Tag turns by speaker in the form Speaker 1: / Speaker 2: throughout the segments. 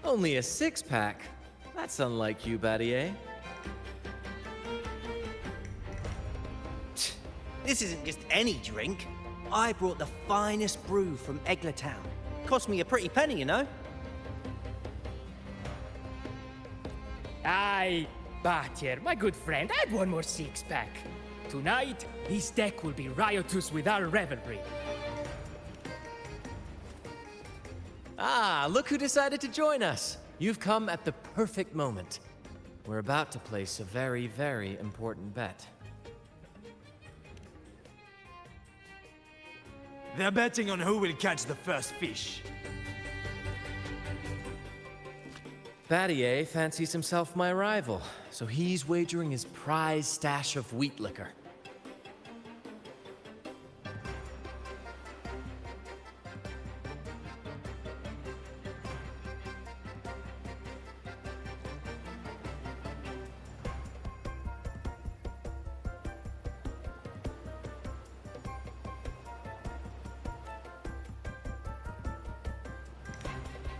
Speaker 1: Only a six-pack? That's unlike you, Battier.
Speaker 2: This isn't just any drink. I brought the finest brew from Town. Cost me a pretty penny, you know?
Speaker 3: Aye, Battier, my good friend, add one more six-pack. Tonight, this deck will be riotous with our revelry.
Speaker 1: Ah, look who decided to join us. You've come at the perfect moment. We're about to place a very, very important bet.
Speaker 4: They're betting on who will catch the first fish.
Speaker 1: Battier fancies himself my rival, so he's wagering his prize stash of wheat liquor.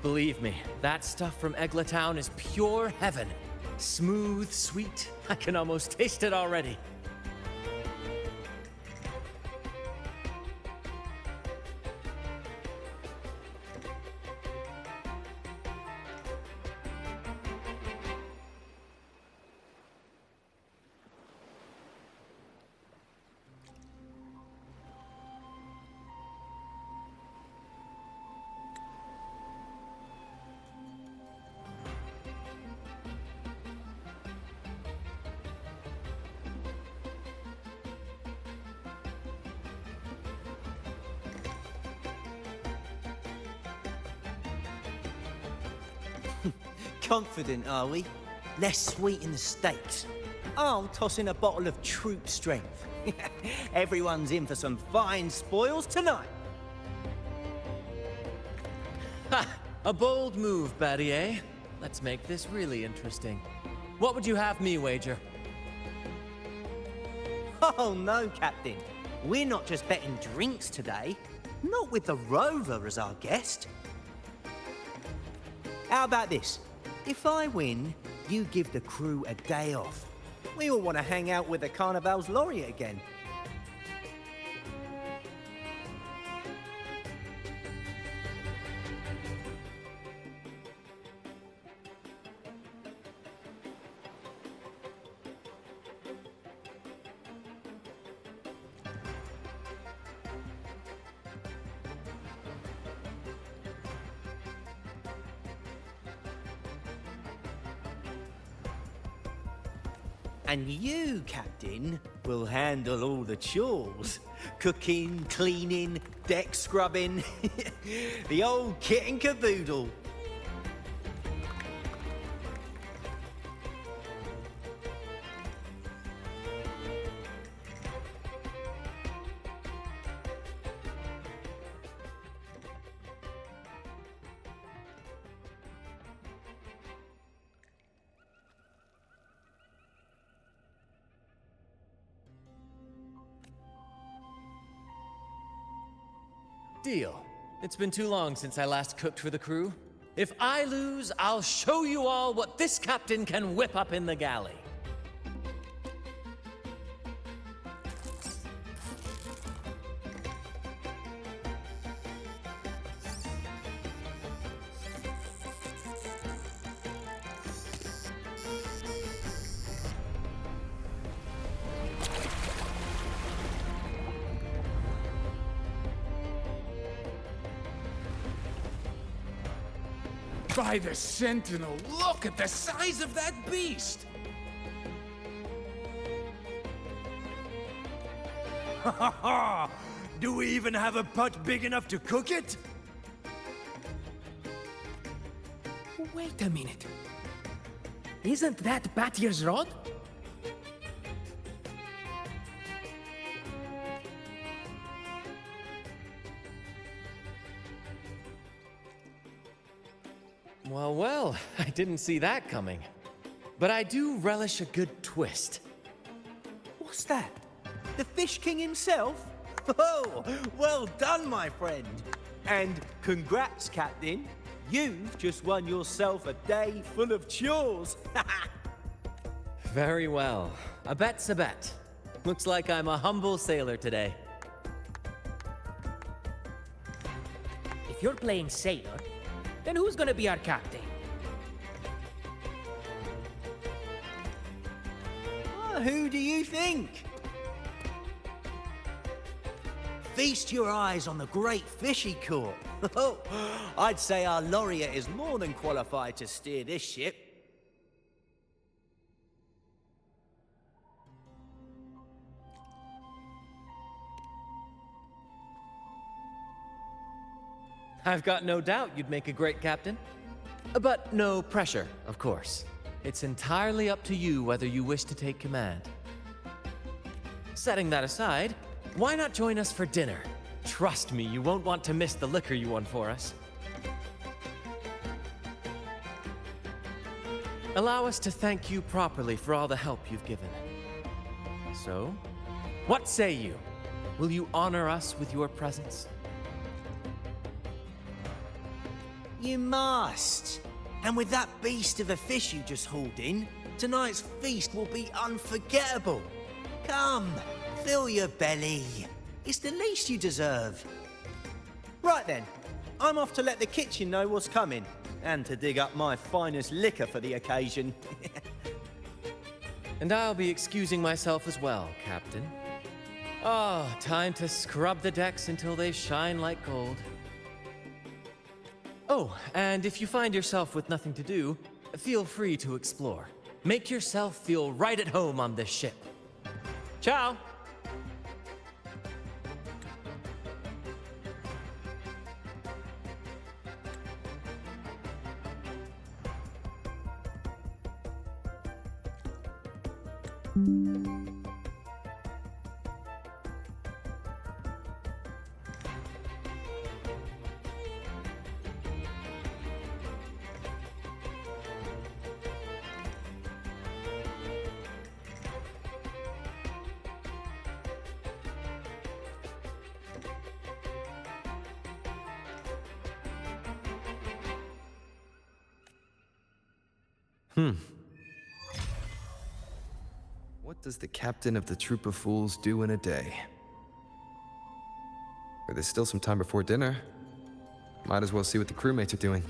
Speaker 1: Believe me, that stuff from Town is pure heaven. Smooth, sweet. I can almost taste it already.
Speaker 2: Confident, are we? Less sweet in the stakes. I'll toss in a bottle of troop strength. Everyone's in for some fine spoils tonight.
Speaker 1: Ha! A bold move, Battier. Let's make this really interesting. What would you have me wager?
Speaker 2: Oh no, Captain. We're not just betting drinks today. Not with the Rover as our guest. How about this? If I win, you give the crew a day off. We all want to hang out with the Carnival's laureate again. And you, Captain, will handle all the chores. Cooking, cleaning, deck scrubbing. The old kit and caboodle.
Speaker 1: Deal. It's been too long since I last cooked for the crew. If I lose, I'll show you all what this captain can whip up in the galley.
Speaker 5: By the Sentinel, look at the size of that beast!
Speaker 4: Ha ha ha! Do we even have a pot big enough to cook it?
Speaker 3: Wait a minute. Isn't that Battier's rod?
Speaker 1: Well, well, I didn't see that coming. But I do relish a good twist.
Speaker 2: What's that? The Fish King himself? Oh, well done, my friend. And congrats, Captain. You've just won yourself a day full of chores.
Speaker 1: Very well. A bet's a bet. Looks like I'm a humble sailor today.
Speaker 3: If you're playing sailor, then who's gonna be our captain?
Speaker 2: Who do you think? Feast your eyes on the great fish he caught. Oh, I'd say our laureate is more than qualified to steer this ship.
Speaker 1: I've got no doubt you'd make a great captain. But no pressure, of course. It's entirely up to you whether you wish to take command. Setting that aside, why not join us for dinner? Trust me, you won't want to miss the liquor you won for us. Allow us to thank you properly for all the help you've given. So, what say you? Will you honor us with your presence?
Speaker 2: You must. And with that beast of a fish you just hauled in, tonight's feast will be unforgettable. Come, fill your belly. It's the least you deserve. Right then, I'm off to let the kitchen know what's coming, and to dig up my finest liquor for the occasion.
Speaker 1: And I'll be excusing myself as well, Captain. Oh, time to scrub the decks until they shine like gold. Oh, and if you find yourself with nothing to do, feel free to explore. Make yourself feel right at home on this ship. Ciao!
Speaker 6: What does the captain of the troop of fools do in a day? There's still some time before dinner. Might as well see what the crewmates are doing.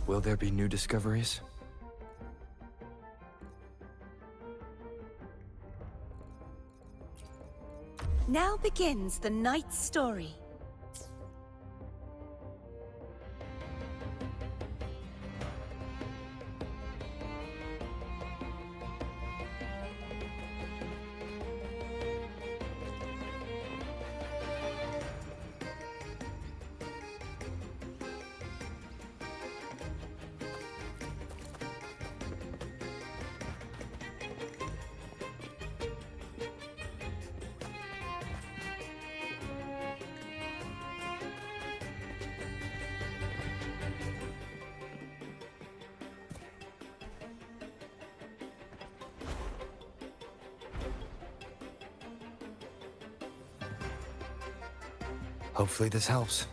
Speaker 6: Will there be new discoveries?
Speaker 7: Now begins the night's story.
Speaker 6: Hopefully this helps.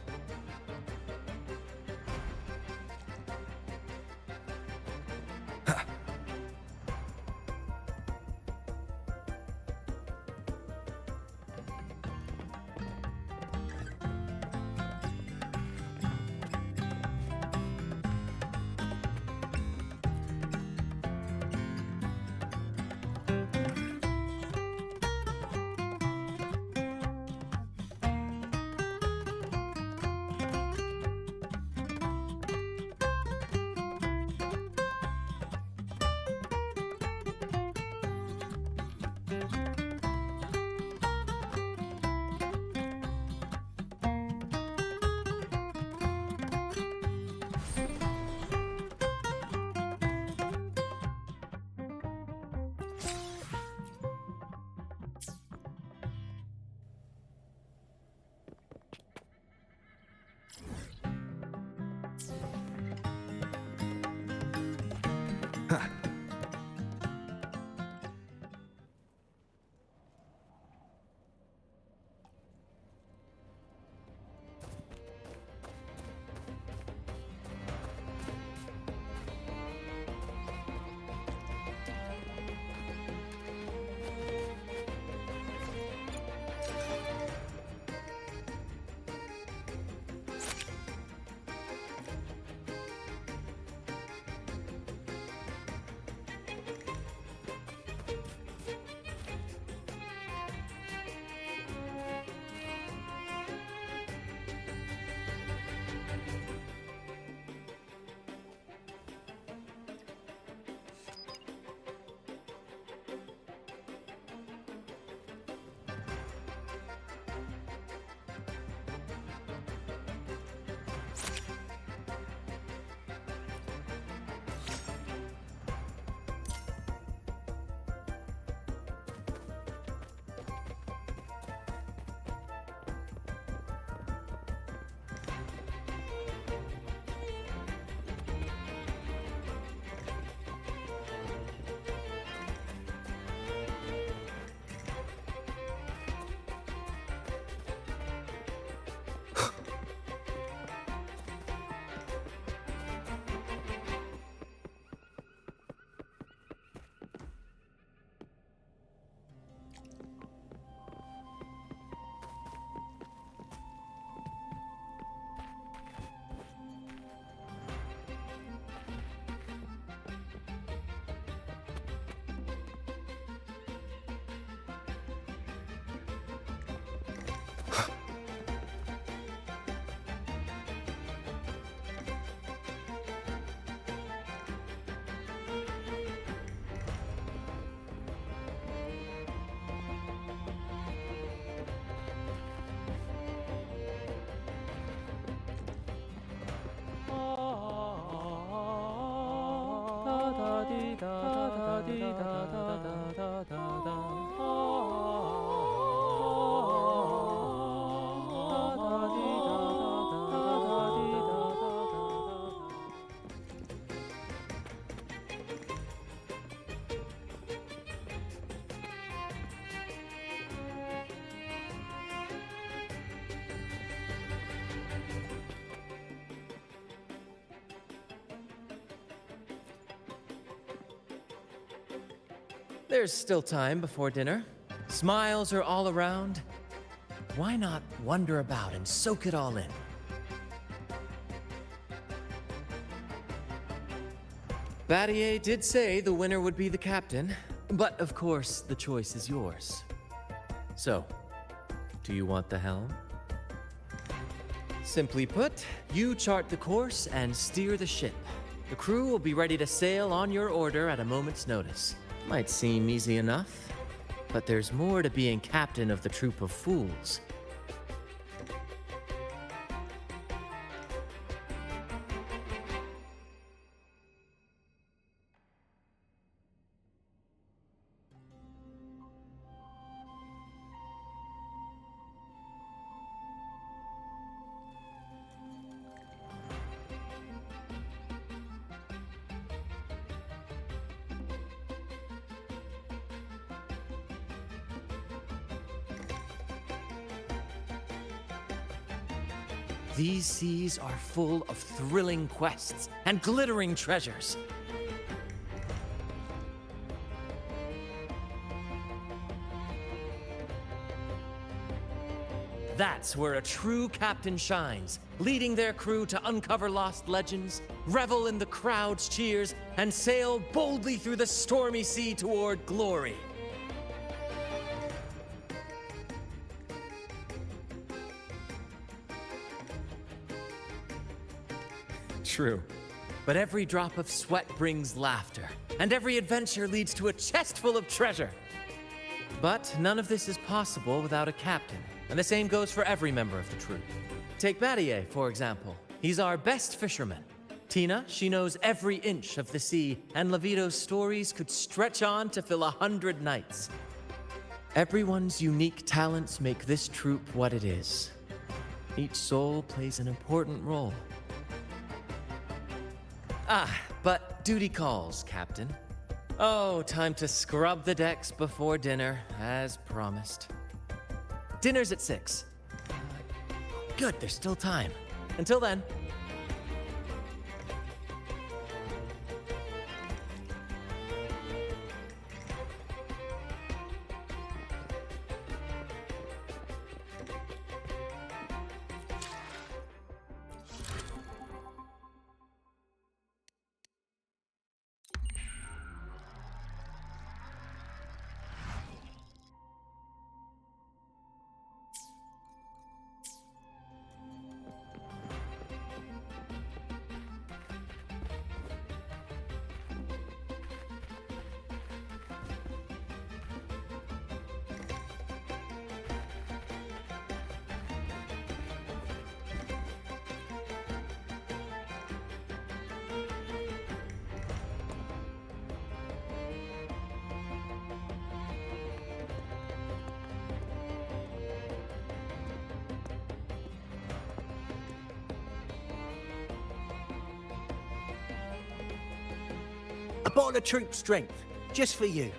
Speaker 1: There's still time before dinner. Smiles are all around. Why not wander about and soak it all in? Battier did say the winner would be the captain, but of course the choice is yours. So, do you want the helm? Simply put, you chart the course and steer the ship. The crew will be ready to sail on your order at a moment's notice. Might seem easy enough, but there's more to being captain of the troop of fools. These seas are full of thrilling quests and glittering treasures. That's where a true captain shines, leading their crew to uncover lost legends, revel in the crowd's cheers, and sail boldly through the stormy sea toward glory. True. But every drop of sweat brings laughter, and every adventure leads to a chest full of treasure. But none of this is possible without a captain, and the same goes for every member of the troop. Take Battier, for example. He's our best fisherman. Tina, she knows every inch of the sea, and Levito's stories could stretch on to fill 100 nights. Everyone's unique talents make this troop what it is. Each soul plays an important role. Ah, but duty calls, Captain. Oh, time to scrub the decks before dinner, as promised. Dinner's at 6. Good, there's still time. Until then.
Speaker 2: A bottle of troop strength, just for you.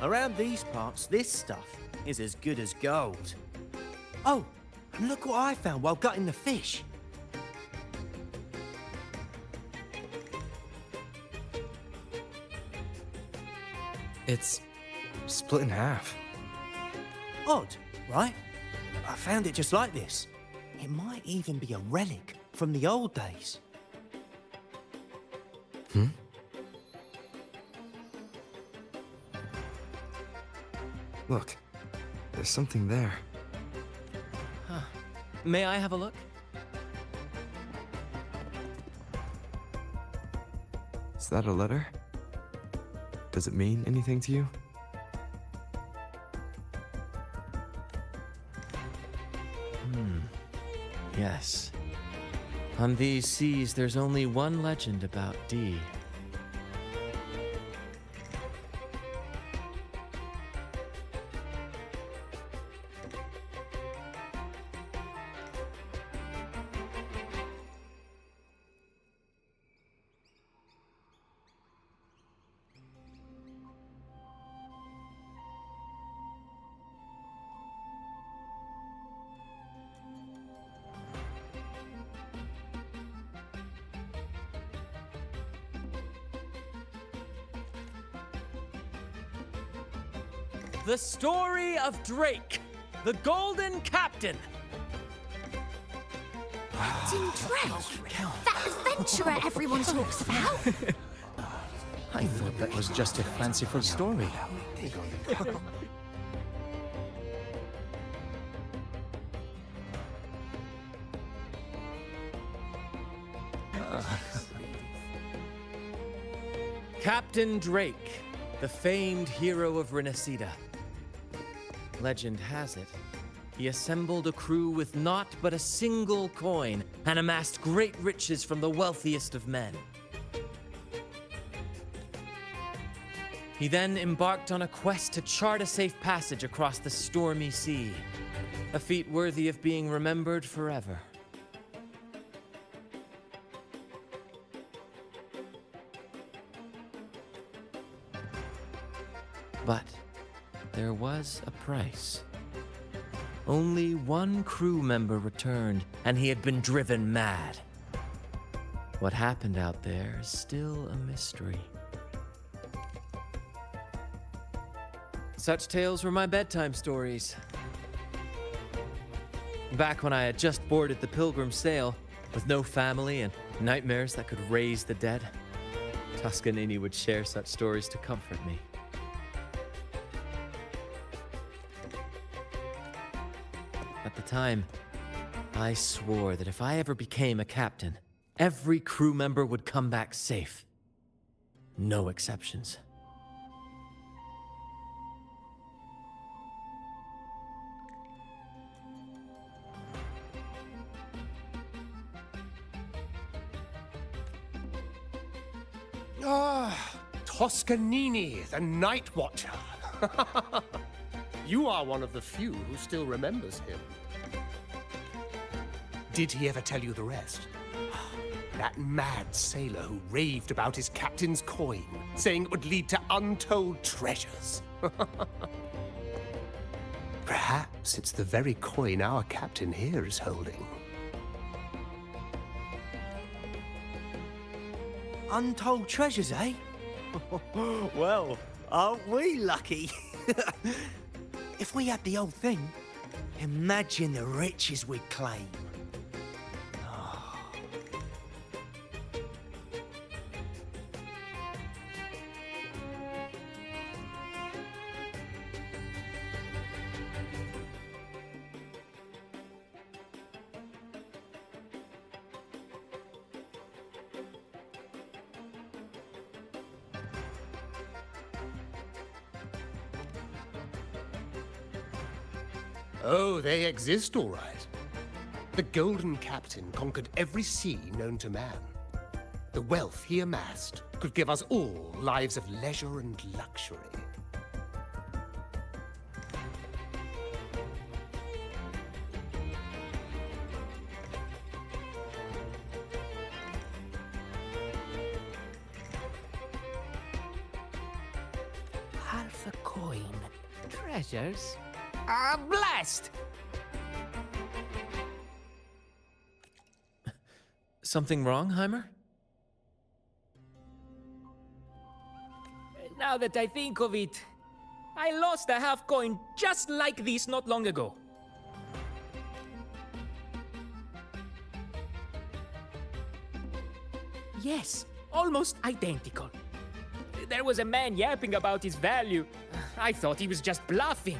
Speaker 2: Around these parts, this stuff is as good as gold. Oh, and look what I found while gutting the fish.
Speaker 6: It's split in half.
Speaker 2: Odd, right? I found it just like this. It might even be a relic from the old days.
Speaker 6: Look, there's something there.
Speaker 1: May I have a look?
Speaker 6: Is that a letter? Does it mean anything to you?
Speaker 1: Yes. On these seas, there's only one legend about Dee. The story of Drake, the Golden Captain.
Speaker 8: Captain Drake? That adventurer everyone talks about?
Speaker 2: I thought that was just a fanciful story.
Speaker 1: Captain Drake, the famed hero of Renacida. Legend has it, he assembled a crew with naught but a single coin and amassed great riches from the wealthiest of men. He then embarked on a quest to chart a safe passage across the stormy sea, a feat worthy of being remembered forever. But there was a price. Only one crew member returned, and he had been driven mad. What happened out there is still a mystery. Such tales were my bedtime stories. Back when I had just boarded the Pilgrim sail, with no family and nightmares that could raise the dead, Toscanini would share such stories to comfort me. At the time, I swore that if I ever became a captain, every crew member would come back safe. No exceptions.
Speaker 9: Ah, Toscanini, the Night Watcher. You are one of the few who still remembers him. Did he ever tell you the rest? That mad sailor who raved about his captain's coin, saying it would lead to untold treasures. Perhaps it's the very coin our captain here is holding.
Speaker 2: Untold treasures, eh? Well, aren't we lucky? If we had the whole thing, imagine the riches we'd claim.
Speaker 9: Oh, they exist, all right. The Golden Captain conquered every sea known to man. The wealth he amassed could give us all lives of leisure and luxury.
Speaker 3: Half a coin. Treasures? Blast!
Speaker 1: Something wrong, Heimer?
Speaker 3: Now that I think of it, I lost a half coin just like this not long ago. Yes, almost identical. There was a man yapping about his value. I thought he was just bluffing.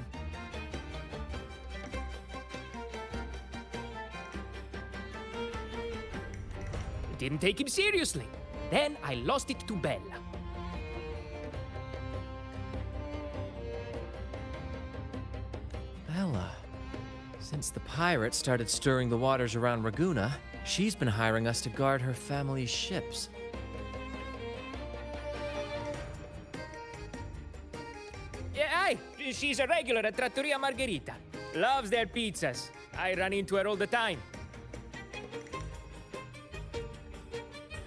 Speaker 3: Didn't take him seriously. Then I lost it to Bella.
Speaker 1: Bella. Since the pirates started stirring the waters around Raguna, she's been hiring us to guard her family's ships.
Speaker 3: Yeah, aye. She's a regular at Trattoria Margherita. Loves their pizzas. I run into her all the time.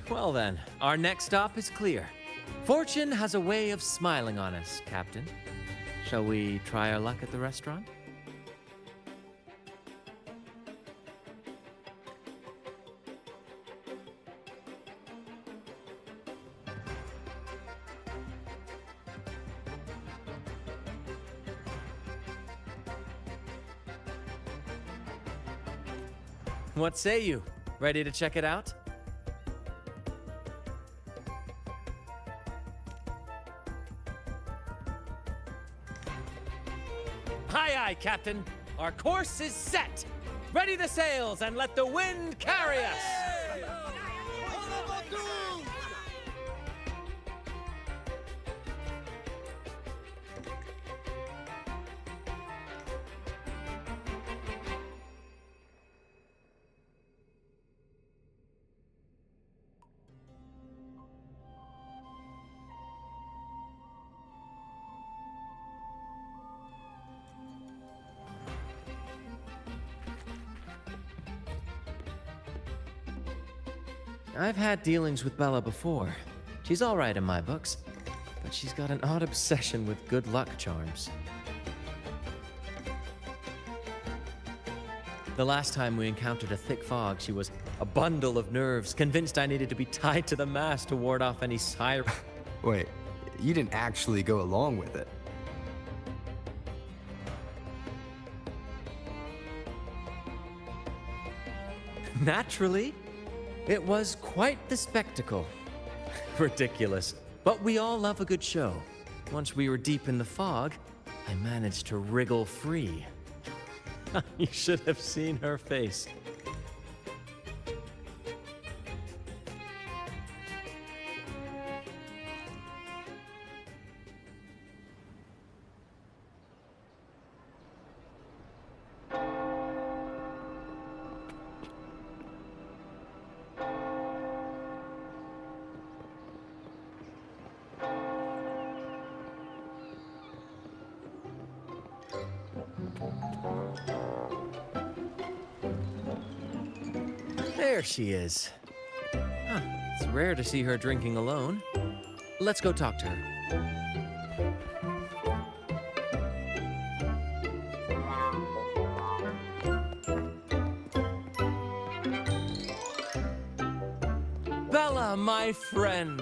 Speaker 1: Well then, our next stop is clear. Fortune has a way of smiling on us, Captain. Shall we try our luck at the restaurant? What say you? Ready to check it out? Aye, aye, Captain. Our course is set. Ready the sails and let the wind carry us. I've had dealings with Bella before. She's all right in my books, but she's got an odd obsession with good luck charms. The last time we encountered a thick fog, she was a bundle of nerves, convinced I needed to be tied to the mast to ward off any siren.
Speaker 6: Wait, you didn't actually go along with it?
Speaker 1: Naturally. It was quite the spectacle. Ridiculous. But we all love a good show. Once we were deep in the fog, I managed to wriggle free. You should have seen her face. There she is. Huh, it's rare to see her drinking alone. Let's go talk to her. Bella, my friend!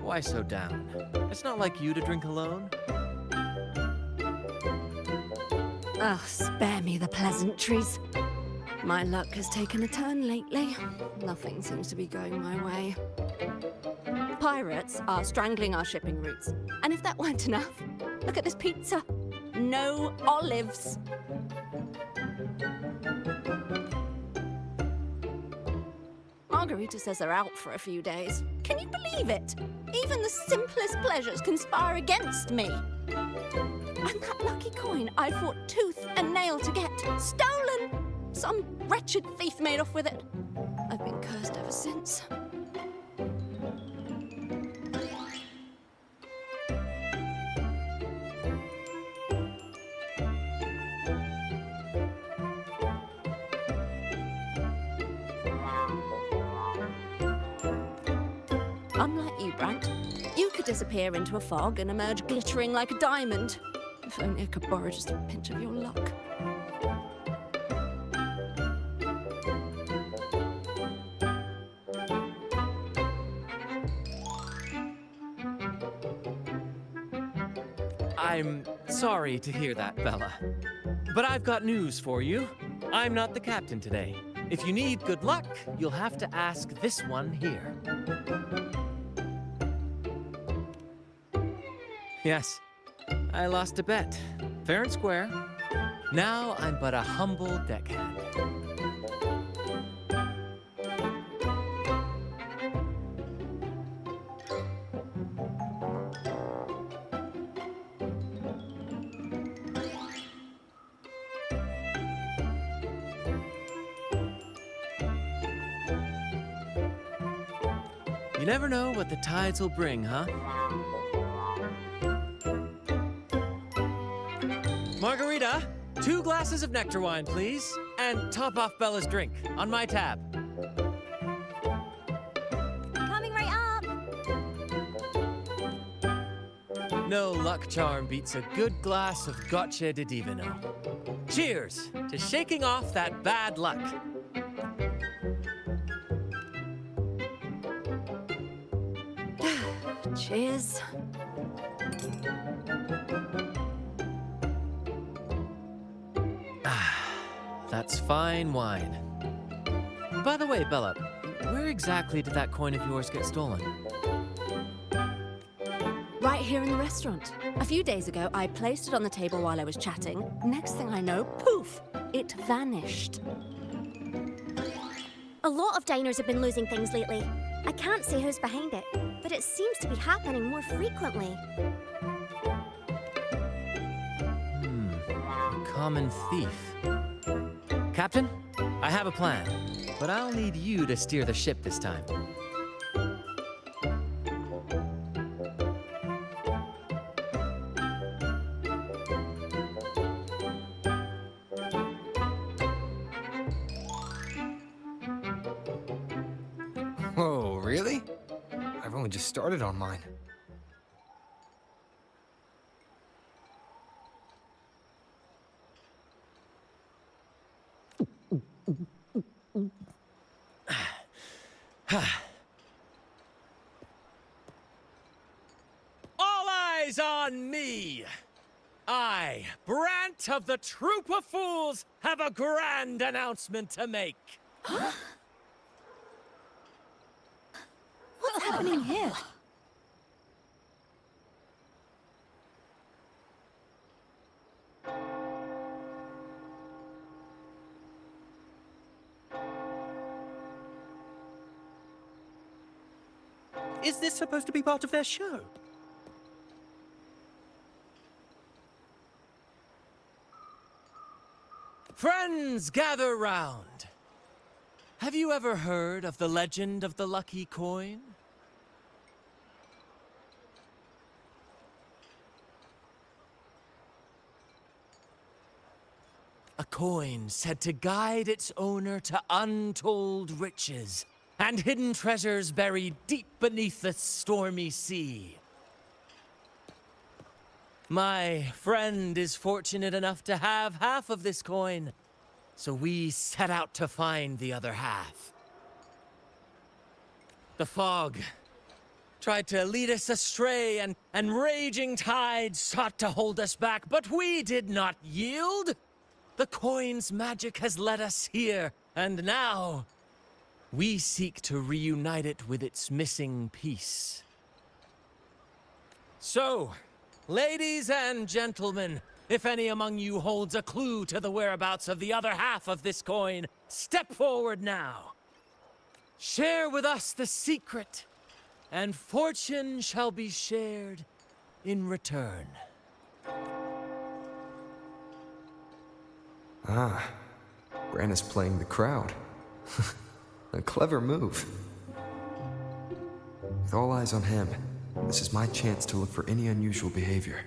Speaker 1: Why so down? It's not like you to drink alone.
Speaker 8: Oh, spare me the pleasantries. My luck has taken a turn lately. Nothing seems to be going my way. Pirates are strangling our shipping routes. And if that weren't enough, look at this pizza. No olives. Margarita says they're out for a few days. Can you believe it? Even the simplest pleasures conspire against me. And that lucky coin I fought tooth and nail to get, stolen! Some wretched thief made off with it. I've been cursed ever since. Unlike you, Brant, you could disappear into a fog and emerge glittering like a diamond. If only I could borrow just a pinch of your luck.
Speaker 1: I'm sorry to hear that, Bella. But I've got news for you. I'm not the captain today. If you need good luck, you'll have to ask this one here. Yes, I lost a bet. Fair and square. Now I'm but a humble deckhand. You never know what the tides will bring, huh? Margarita, 2 glasses of nectar wine, please. And top off Bella's drink, on my tab.
Speaker 8: Coming right up!
Speaker 1: No luck charm beats a good glass of Gotcha de Divino. Cheers to shaking off that bad luck.
Speaker 8: Cheers.
Speaker 1: That's fine wine. By the way, Bella, where exactly did that coin of yours get stolen?
Speaker 8: Right here in the restaurant. A few days ago, I placed it on the table while I was chatting. Next thing I know, poof, it vanished.
Speaker 10: A lot of diners have been losing things lately. I can't say who's behind it, but it seems to be happening more frequently.
Speaker 1: Common thief. Captain, I have a plan, but I'll need you to steer the ship this time.
Speaker 6: Whoa, really? I've only just started on mine.
Speaker 1: All eyes on me! I, Brant of the Troop of Fools, have a grand announcement to make.
Speaker 7: What's happening here?
Speaker 2: Is this supposed to be part of their show?
Speaker 1: Friends, gather round. Have you ever heard of the legend of the lucky coin? A coin said to guide its owner to untold riches and hidden treasures buried deep beneath the stormy sea. My friend is fortunate enough to have half of this coin, so we set out to find the other half. The fog tried to lead us astray, and raging tides sought to hold us back, but we did not yield. The coin's magic has led us here, and now we seek to reunite it with its missing piece. So, ladies and gentlemen, if any among you holds a clue to the whereabouts of the other half of this coin, step forward now. Share with us the secret, and fortune shall be shared in return.
Speaker 6: Ah, Brant is playing the crowd. A clever move. With all eyes on him, this is my chance to look for any unusual behavior.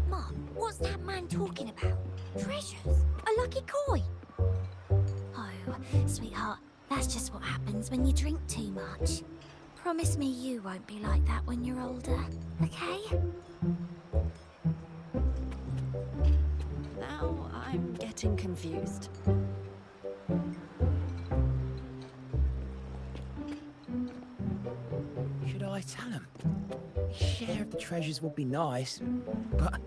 Speaker 10: Mom, what's that man talking about? Treasures? A lucky coin? Oh, sweetheart, that's just what happens when you drink too much. Promise me you won't be like that when you're older, okay?
Speaker 8: Now I'm getting confused.
Speaker 11: Should I tell him? Share of the treasures would be nice, but...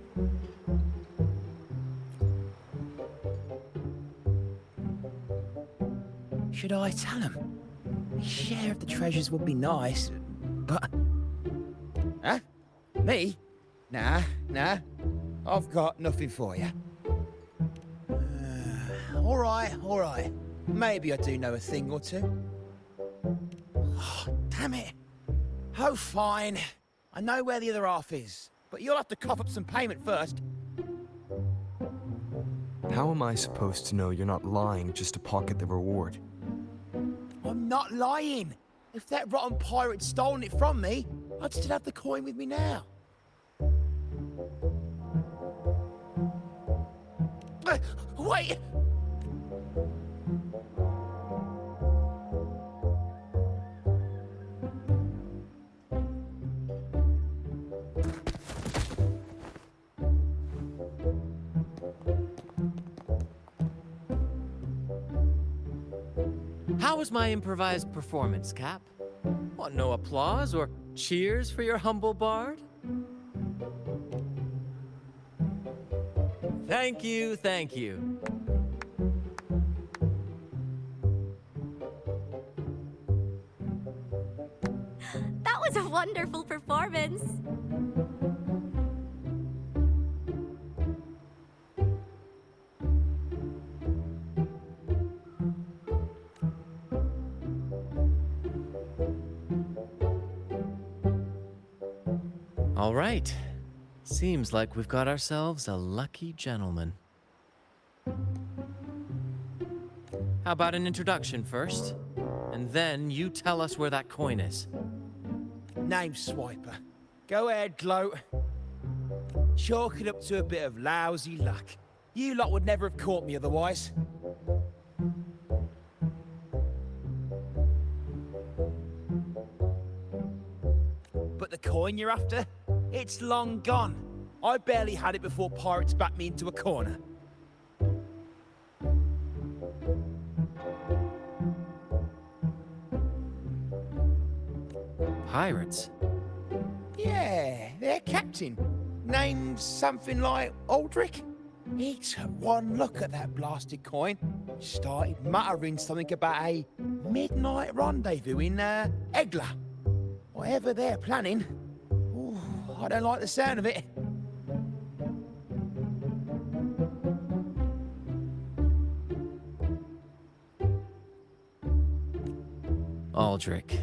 Speaker 11: Should I tell him? Share of the treasures would be nice, but... Huh? Me? Nah. I've got nothing for you. All right. Maybe I do know a thing or two. Oh, damn it. Oh, fine. I know where the other half is, but you'll have to cough up some payment first.
Speaker 6: How am I supposed to know you're not lying just to pocket the reward?
Speaker 11: I'm not lying. If that rotten pirate'd stolen it from me, I'd still have the coin with me now. Wait!
Speaker 1: How was my improvised performance, Cap? What, no applause or cheers for your humble bard? Thank you, thank you.
Speaker 10: That was a wonderful performance.
Speaker 1: All right. Seems like we've got ourselves a lucky gentleman. How about an introduction first? And then you tell us where that coin is.
Speaker 11: Name's Swiper. Go ahead, gloat. Chalk it up to a bit of lousy luck. You lot would never have caught me otherwise. But the coin you're after? It's long gone. I barely had it before pirates backed me into a corner.
Speaker 1: Pirates?
Speaker 11: Yeah, their captain. Named something like Aldrich. He took one look at that blasted coin, started muttering something about a midnight rendezvous in Egla. Whatever they're planning. Ooh, I don't like the sound of it.
Speaker 1: Aldrich.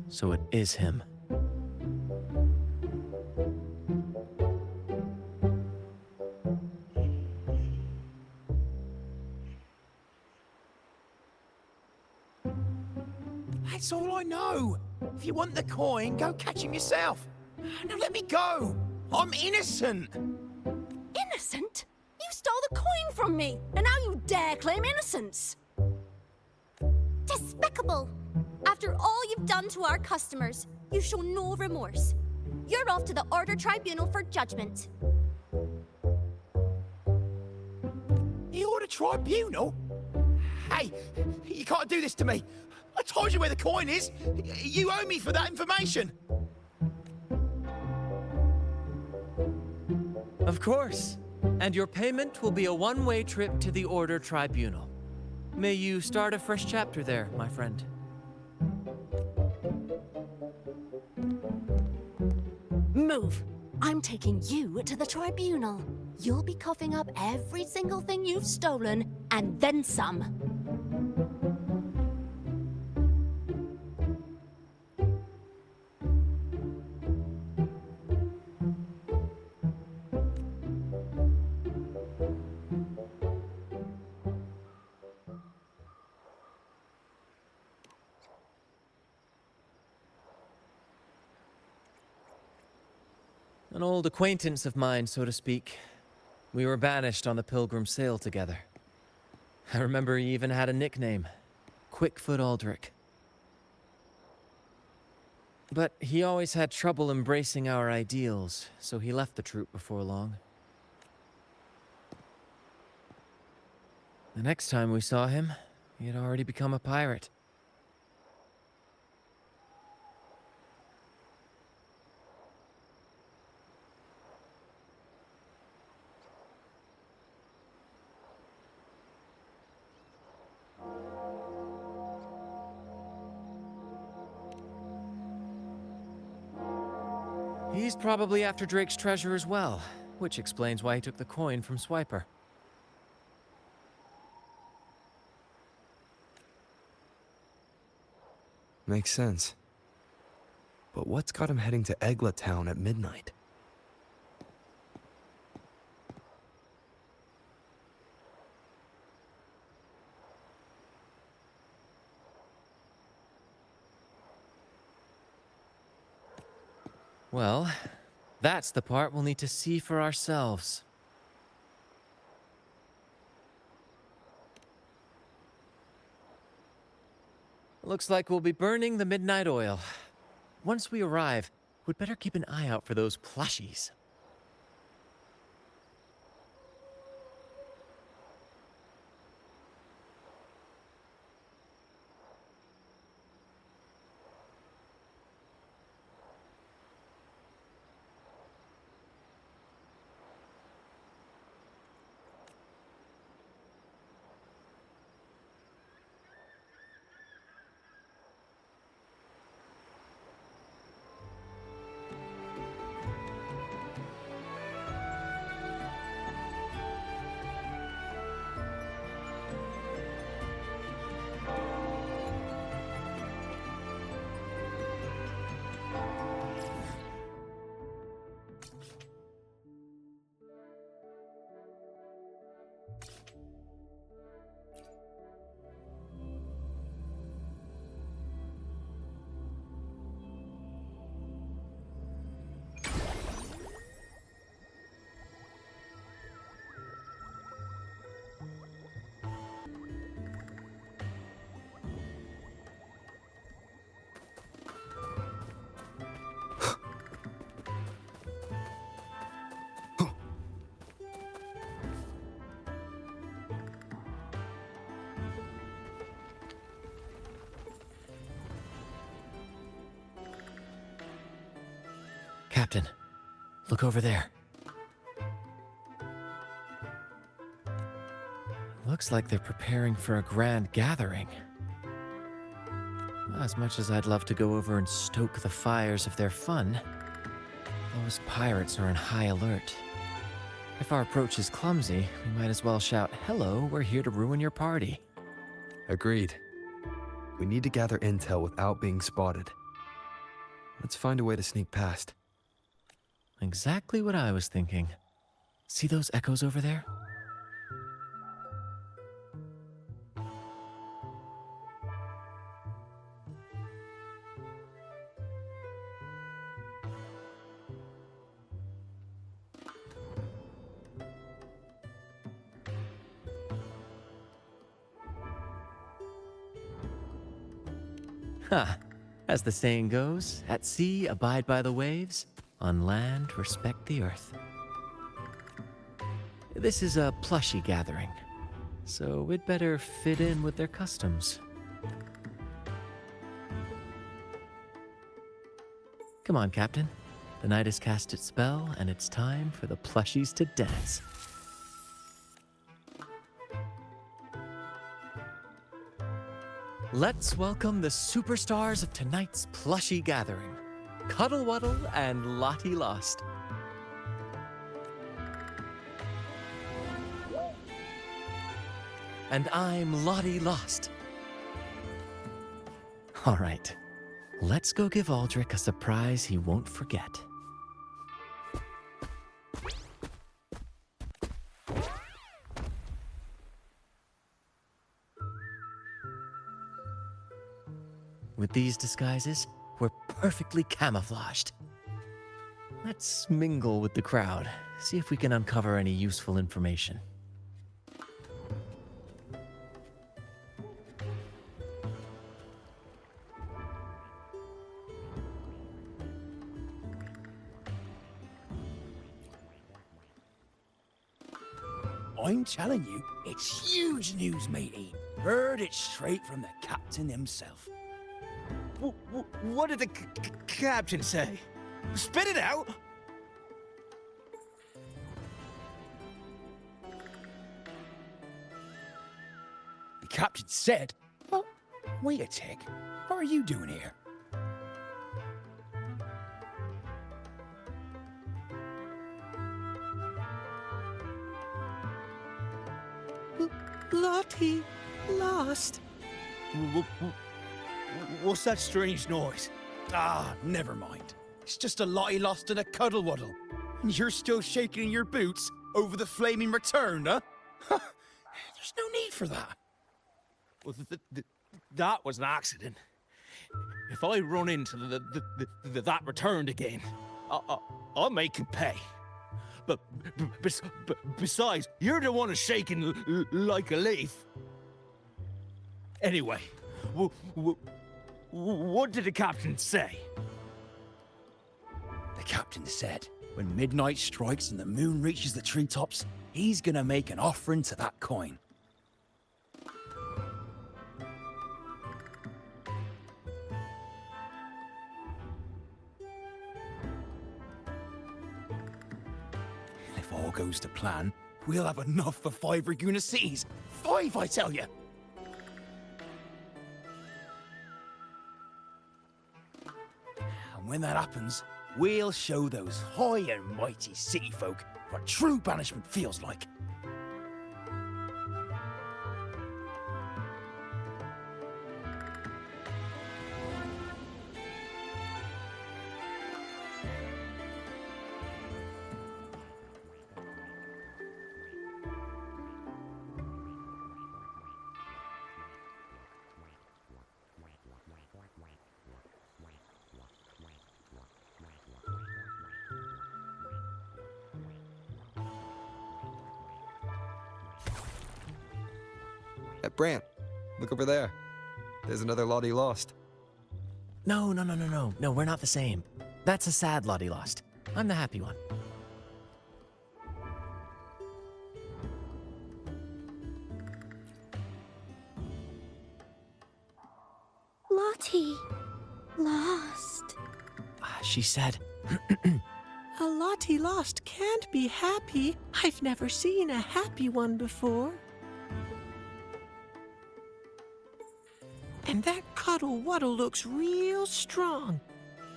Speaker 1: So it is him.
Speaker 11: That's all I know. If you want the coin, go catch him yourself. Now let me go. I'm innocent.
Speaker 8: Innocent? You stole the coin from me, and now you dare claim innocence.
Speaker 10: Despicable! After all you've done to our customers, you show no remorse. You're off to the Order Tribunal for judgment.
Speaker 11: The Order Tribunal? Hey, you can't do this to me. I told you where the coin is. You owe me for that information.
Speaker 1: Of course. And your payment will be a one-way trip to the Order Tribunal. May you start a fresh chapter there, my friend.
Speaker 8: Move. I'm taking you to the tribunal. You'll be coughing up every single thing you've stolen, and then some.
Speaker 1: An old acquaintance of mine, so to speak. We were banished on the Pilgrim sail together. I remember he even had a nickname, Quickfoot Aldrich. But he always had trouble embracing our ideals, so he left the troop before long. The next time we saw him, he had already become a pirate. He's probably after Drake's treasure as well, which explains why he took the coin from Swiper.
Speaker 6: Makes sense. But what's got him heading to Egla Town at midnight?
Speaker 1: Well, that's the part we'll need to see for ourselves. Looks like we'll be burning the midnight oil. Once we arrive, we'd better keep an eye out for those plushies. Captain, look over there. Looks like they're preparing for a grand gathering. As much as I'd love to go over and stoke the fires of their fun, those pirates are on high alert. If our approach is clumsy, we might as well shout, "Hello, we're here to ruin your party."
Speaker 6: Agreed. We need to gather intel without being spotted. Let's find a way to sneak past.
Speaker 1: Exactly what I was thinking. See those echoes over there? Ha! As the saying goes, at sea abide by the waves, on land respect the earth. This is a plushy gathering, so we'd better fit in with their customs. Come on, Captain. The night has cast its spell, and it's time for the plushies to dance. Let's welcome the superstars of tonight's plushie gathering, Cuddle Wuddle and Lottie Lost. And I'm Lottie Lost. All right, let's go give Aldrich a surprise he won't forget. With these disguises, we're perfectly camouflaged. Let's mingle with the crowd, see if we can uncover any useful information.
Speaker 11: I'm telling you, it's huge news, matey. Heard it straight from the captain himself.
Speaker 4: What did the captain say? Spit it out!
Speaker 11: The captain said, "Well, wait a tick. What are you doing here?"
Speaker 2: Lottie Lost.
Speaker 4: What's that strange noise?
Speaker 11: Ah, never mind. It's just a Lottie Lost and a Cuddle Wuddle. And you're still shaking in your boots over the flaming return, huh? There's no need for that.
Speaker 4: Well, that was an accident. If I run into that returned again, I'll make him pay. But besides, you're the one who's shaking like a leaf. Anyway, what did the captain say?
Speaker 11: The captain said, when midnight strikes and the moon reaches the treetops, he's gonna make an offering to that coin. If all goes to plan, we'll have enough for 5 Raguna cities. 5, I tell you! And when that happens, we'll show those high and mighty city folk what true banishment feels like.
Speaker 6: Brant, look over there. There's another Lottie Lost.
Speaker 1: No, we're not the same. That's a sad Lottie Lost. I'm the happy one.
Speaker 10: Lottie Lost.
Speaker 1: She said,
Speaker 12: A Lottie Lost can't be happy. I've never seen a happy one before. And that Cuddle Waddle looks real strong.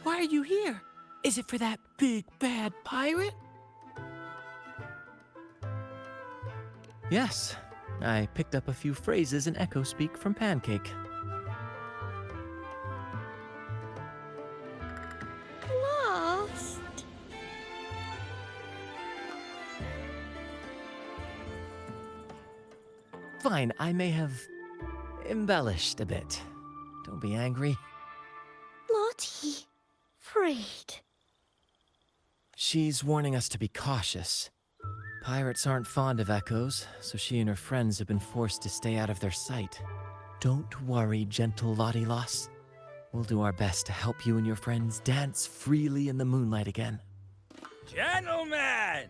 Speaker 12: Why are you here? Is it for that big bad pirate?
Speaker 1: Yes, I picked up a few phrases in Echo Speak from Pancake.
Speaker 10: Lost?
Speaker 1: Fine, I may have embellished a bit. Don't be angry.
Speaker 10: Lottie. Freed.
Speaker 1: She's warning us to be cautious. Pirates aren't fond of echoes, so she and her friends have been forced to stay out of their sight. Don't worry, gentle Lottie Loss. We'll do our best to help you and your friends dance freely in the moonlight again.
Speaker 5: Gentlemen!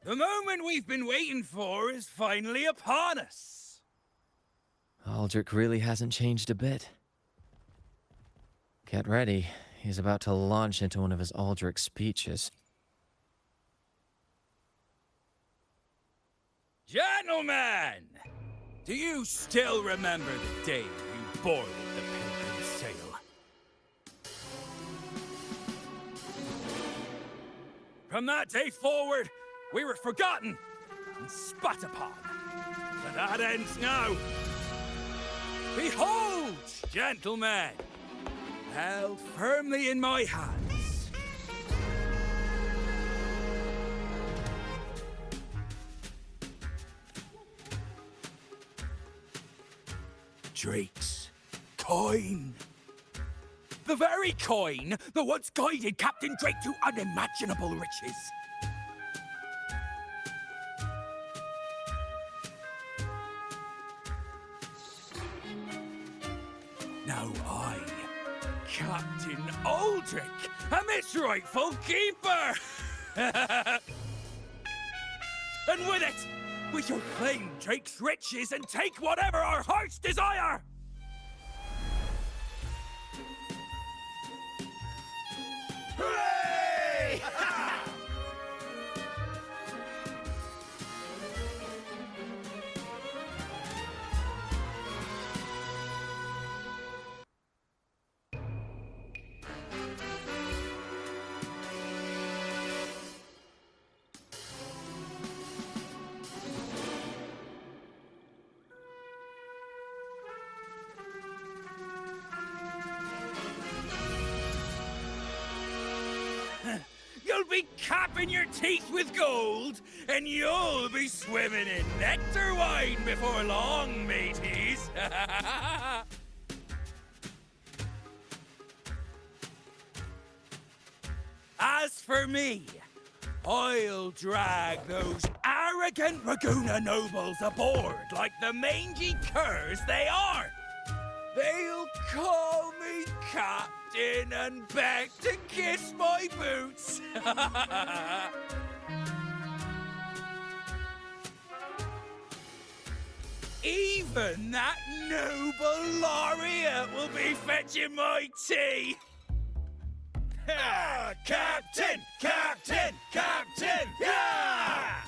Speaker 5: The moment we've been waiting for is finally upon us.
Speaker 1: Aldrich really hasn't changed a bit. Get ready. He's about to launch into one of his Aldrich speeches.
Speaker 5: Gentlemen! Do you still remember the day you boarded the Pilgrim's Sail? From that day forward, we were forgotten and spat upon. But that ends now. Behold, gentlemen, held firmly in my hands. Drake's coin. The very coin that once guided Captain Drake to unimaginable riches. Now I, Captain Aldrich, am its rightful keeper! And with it, we shall claim Drake's riches and take whatever our hearts desire! Hooray! You'll be capping your teeth with gold, and you'll be swimming in nectar wine before long, mateys. As for me, I'll drag those arrogant Raguna nobles aboard like the mangy curs they are. They'll call me captain and beg to kiss my boots. Even that noble laureate will be fetching my tea. Captain! Captain! Captain! Yeah!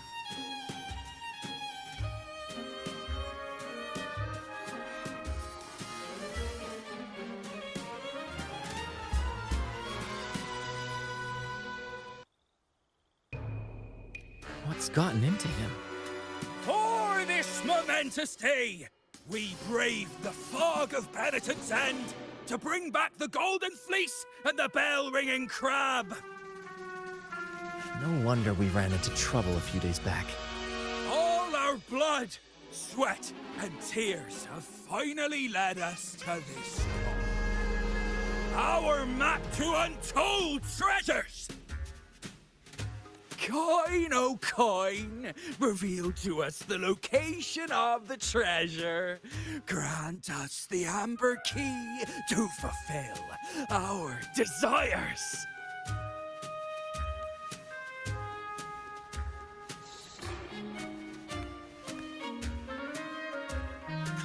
Speaker 1: What's gotten into him?
Speaker 5: For this momentous day, we braved the fog of penitence and to bring back the golden fleece and the bell-ringing crab.
Speaker 1: No wonder we ran into trouble a few days back.
Speaker 5: All our blood, sweat, and tears have finally led us to this spot. Our map to untold treasures! Coin, oh coin, reveal to us the location of the treasure. Grant us the amber key to fulfill our desires.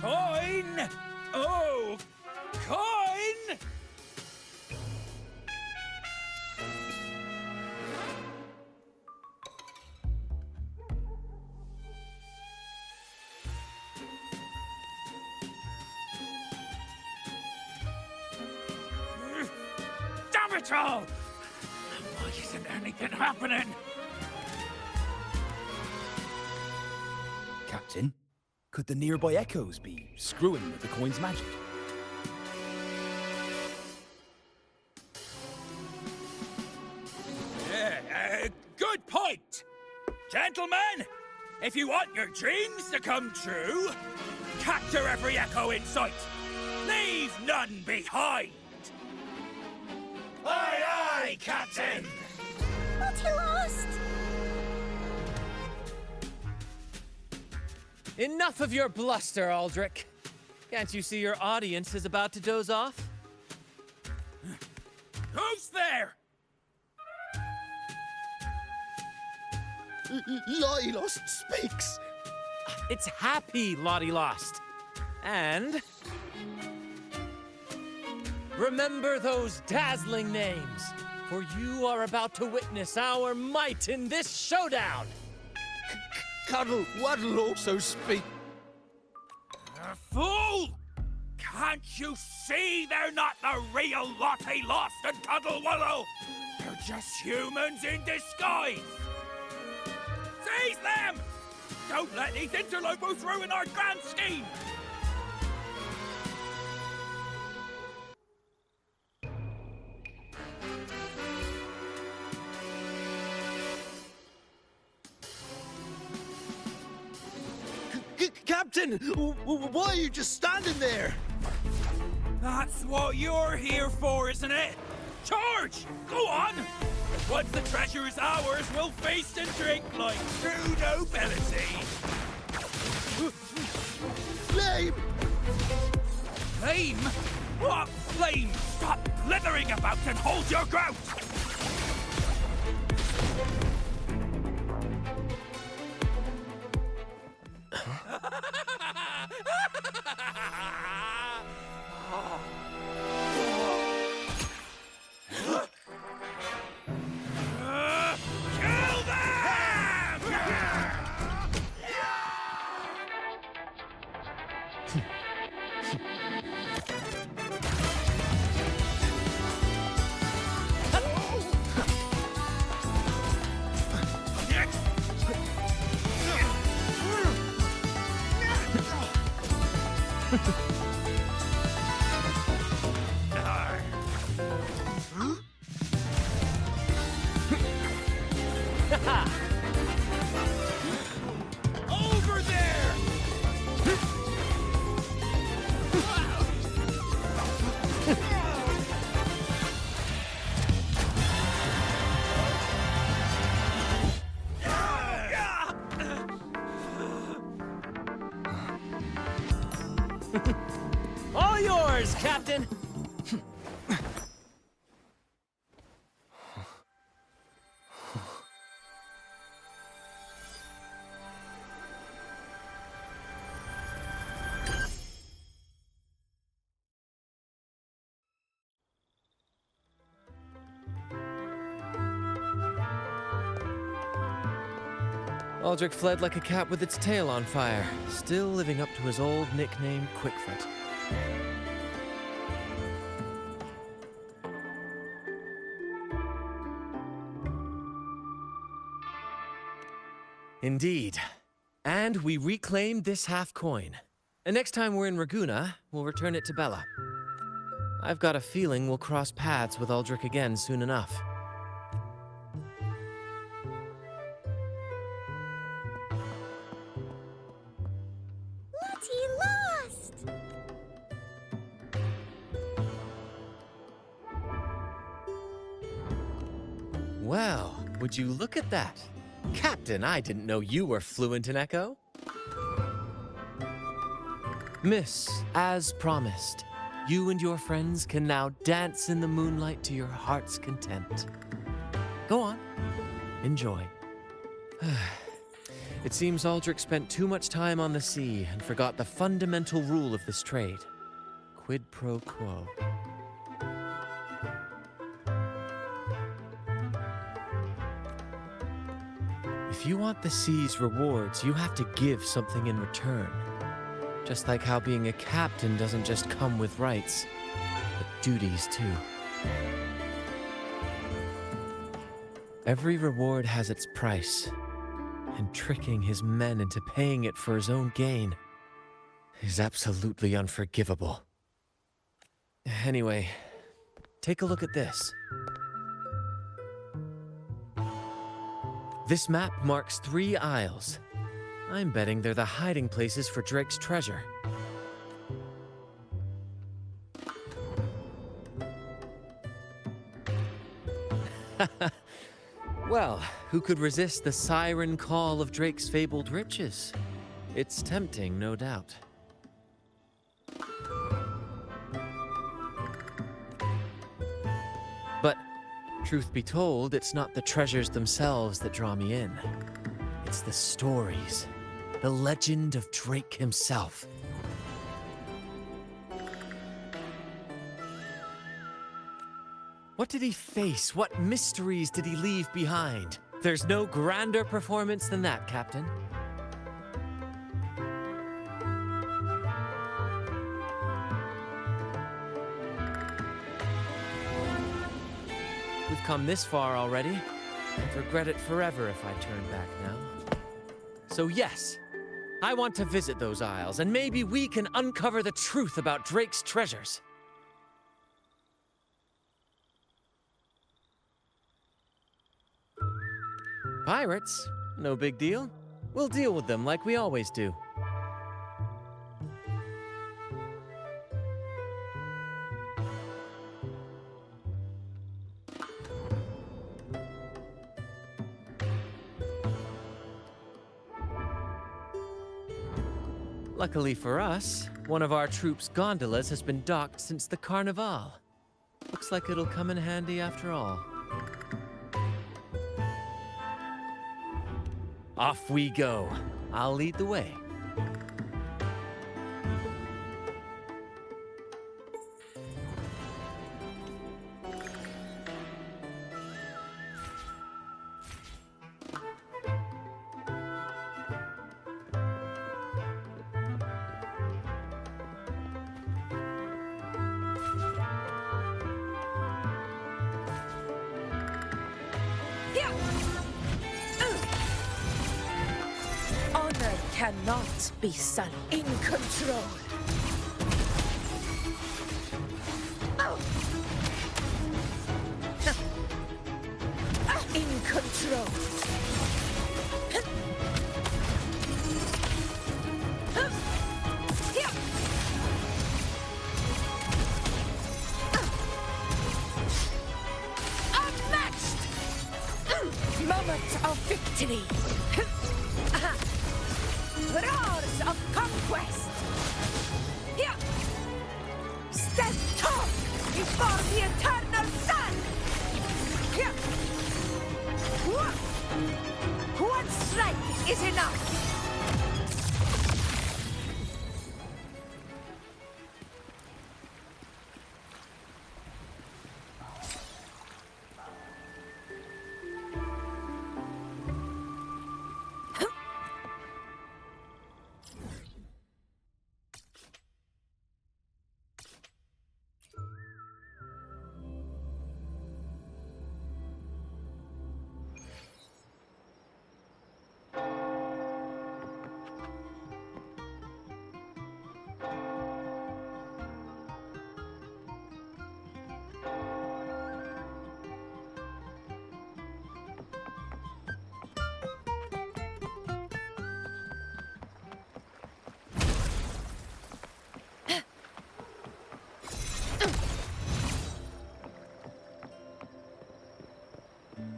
Speaker 5: Coin! Oh, coin! all? Why isn't anything happening?
Speaker 11: Captain, could the nearby echoes be screwing with the coin's magic?
Speaker 5: Good point! Gentlemen, if you want your dreams to come true, capture every echo in sight. Leave none behind. Aye, aye, Captain!
Speaker 10: But he lost!
Speaker 1: Enough of your bluster, Aldrich. Can't you see your audience is about to doze off?
Speaker 5: Who's there?
Speaker 4: Lottie Lost speaks.
Speaker 1: It's happy, Lottie Lost. And remember those dazzling names, for you are about to witness our might in this showdown.
Speaker 4: Cuddle Waddle also speak.
Speaker 5: Fool! Can't you see they're not the real Lottie Lost and Cuddle Wallow? They're just humans in disguise! Seize them! Don't let these interlopers ruin our grand scheme!
Speaker 4: Captain, why are you just standing there?
Speaker 5: That's what you're here for, isn't it? Charge! Go on! Once the treasure is ours, we'll feast and drink like true nobility.
Speaker 4: Flame!
Speaker 5: Flame? What flame? Stop blithering about and hold your ground! Kill them! Over there!
Speaker 1: All yours, Captain! Aldrich fled like a cat with its tail on fire, still living up to his old nickname, Quickfoot. Indeed. And we reclaimed this half coin. And next time we're in Raguna, we'll return it to Bella. I've got a feeling we'll cross paths with Aldrich again soon enough.
Speaker 10: Lottie lost!
Speaker 1: Well, would you look at that? Captain, I didn't know you were fluent in Echo. Miss, as promised, you and your friends can now dance in the moonlight to your heart's content. Go on, enjoy. It seems Aldrich spent too much time on the sea and forgot the fundamental rule of this trade. Quid pro quo. If you want the sea's rewards, you have to give something in return. Just like how being a captain doesn't just come with rights, but duties too. Every reward has its price, and tricking his men into paying it for his own gain is absolutely unforgivable. Anyway, take a look at this. This map marks 3 isles. I'm betting they're the hiding places for Drake's treasure. Well, who could resist the siren call of Drake's fabled riches? It's tempting, no doubt. But, truth be told, it's not the treasures themselves that draw me in. It's the stories, the legend of Drake himself. What did he face? What mysteries did he leave behind? There's no grander performance than that, Captain. We've come this far already. I'd regret it forever if I turn back now. So yes, I want to visit those isles, and maybe we can uncover the truth about Drake's treasures. Pirates? No big deal. We'll deal with them like we always do. Luckily for us, one of our troops' gondolas has been docked since the Carnival. Looks like it'll come in handy after all. Off we go. I'll lead the way.
Speaker 12: Honor cannot be sullied. In control. In control. Unmatched! Moment of victory. Roars of conquest! Here! Stand tall before the eternal sun! Here! One strike is enough!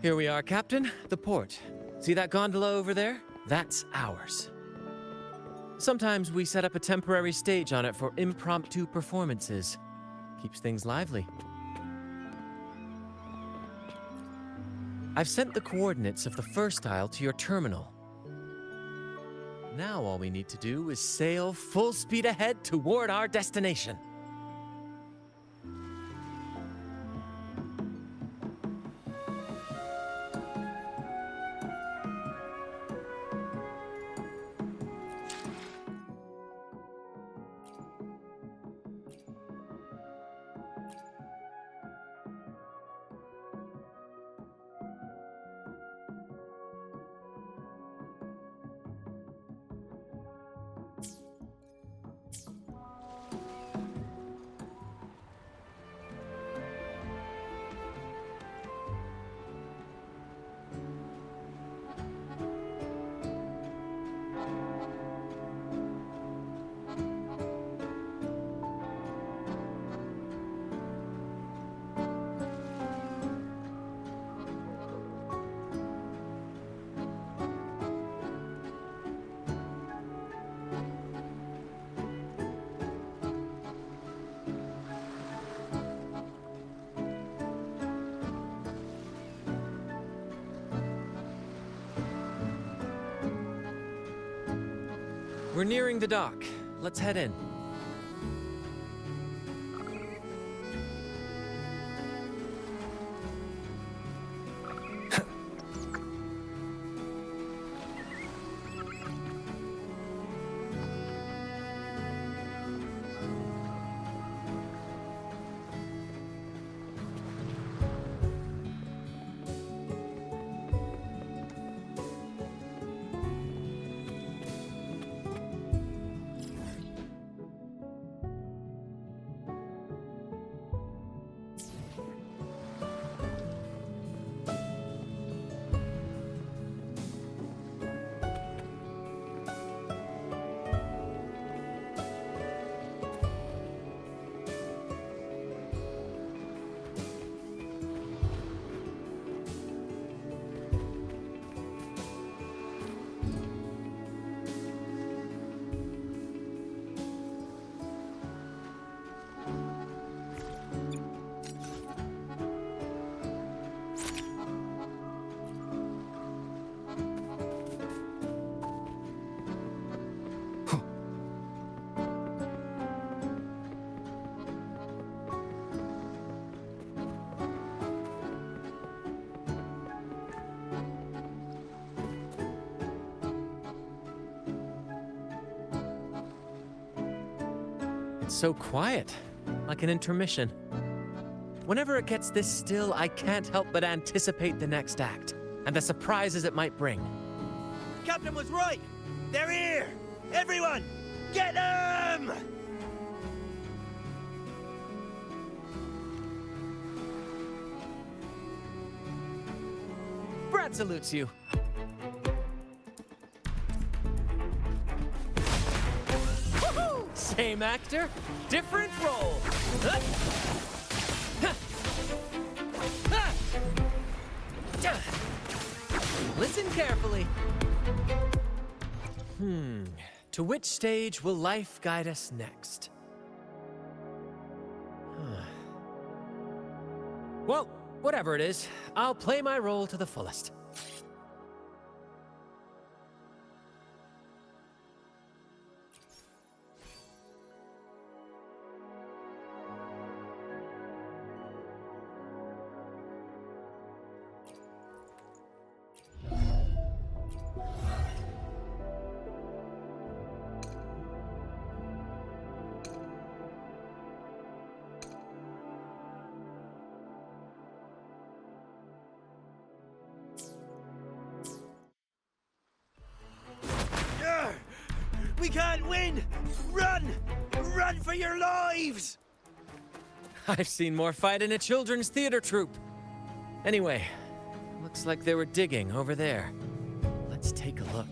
Speaker 1: Here we are, Captain. The port. See that gondola over there? That's ours. Sometimes we set up a temporary stage on it for impromptu performances. Keeps things lively. I've sent the coordinates of the first isle to your terminal. Now all we need to do is sail full speed ahead toward our destination. We're nearing the dock. Let's head in. It's so quiet, like an intermission. Whenever it gets this still, I can't help but anticipate the next act, and the surprises it might bring.
Speaker 2: Captain was right! They're here! Everyone, get them!
Speaker 1: Brant salutes you. Same actor, different role. Listen carefully. To which stage will life guide us next? Well, whatever it is, I'll play my role to the fullest.
Speaker 2: We can't win! Run! Run for your lives!
Speaker 1: I've seen more fight in a children's theater troupe. Anyway, looks like they were digging over there. Let's take a look.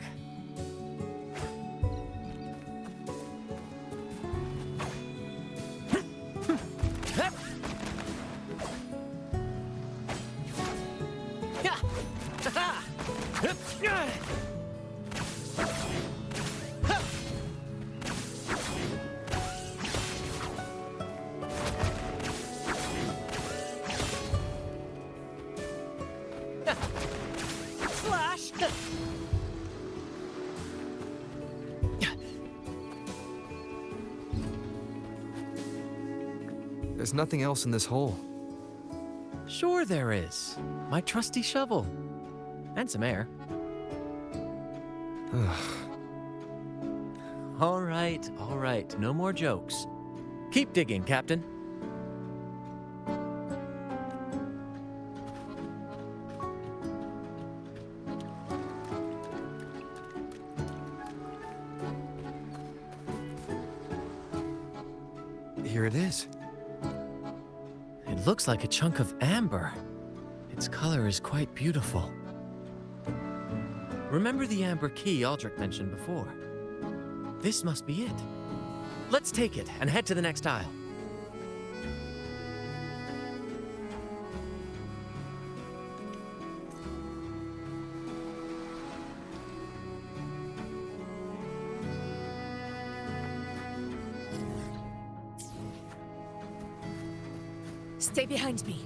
Speaker 6: There's nothing else in this hole.
Speaker 1: Sure there is. My trusty shovel. And some air. All right. No more jokes. Keep digging, Captain.
Speaker 6: Here it is.
Speaker 1: It looks like a chunk of amber. Its color is quite beautiful. Remember the amber key Aldrich mentioned before? This must be it. Let's take it and head to the next aisle.
Speaker 7: Stay behind me.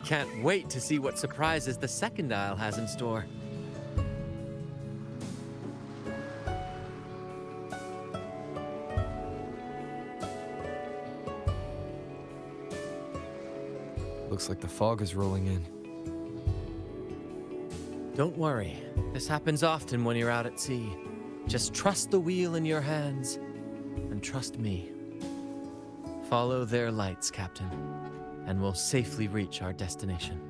Speaker 1: Can't wait to see what surprises the second aisle has in store.
Speaker 6: Looks like the fog is rolling in.
Speaker 1: Don't worry. This happens often when you're out at sea. Just trust the wheel in your hands, and trust me. Follow their lights, Captain, and we'll safely reach our destination.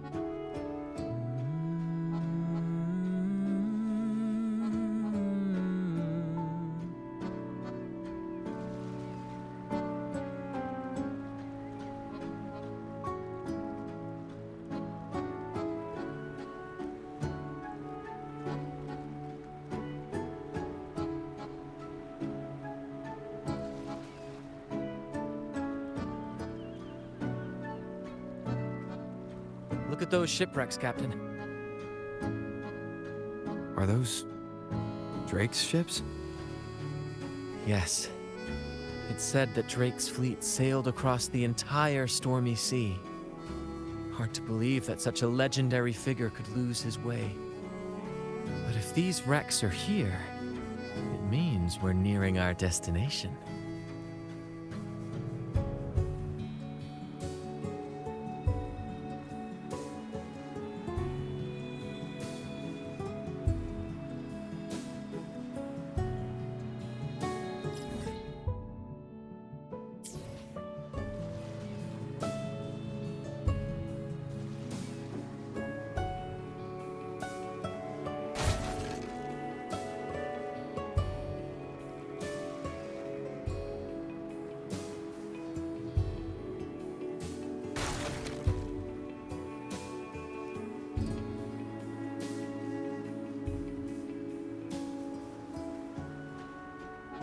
Speaker 1: Look at those shipwrecks, Captain.
Speaker 6: Are those Drake's ships?
Speaker 1: Yes. It's said that Drake's fleet sailed across the entire stormy sea. Hard to believe that such a legendary figure could lose his way. But if these wrecks are here, it means we're nearing our destination.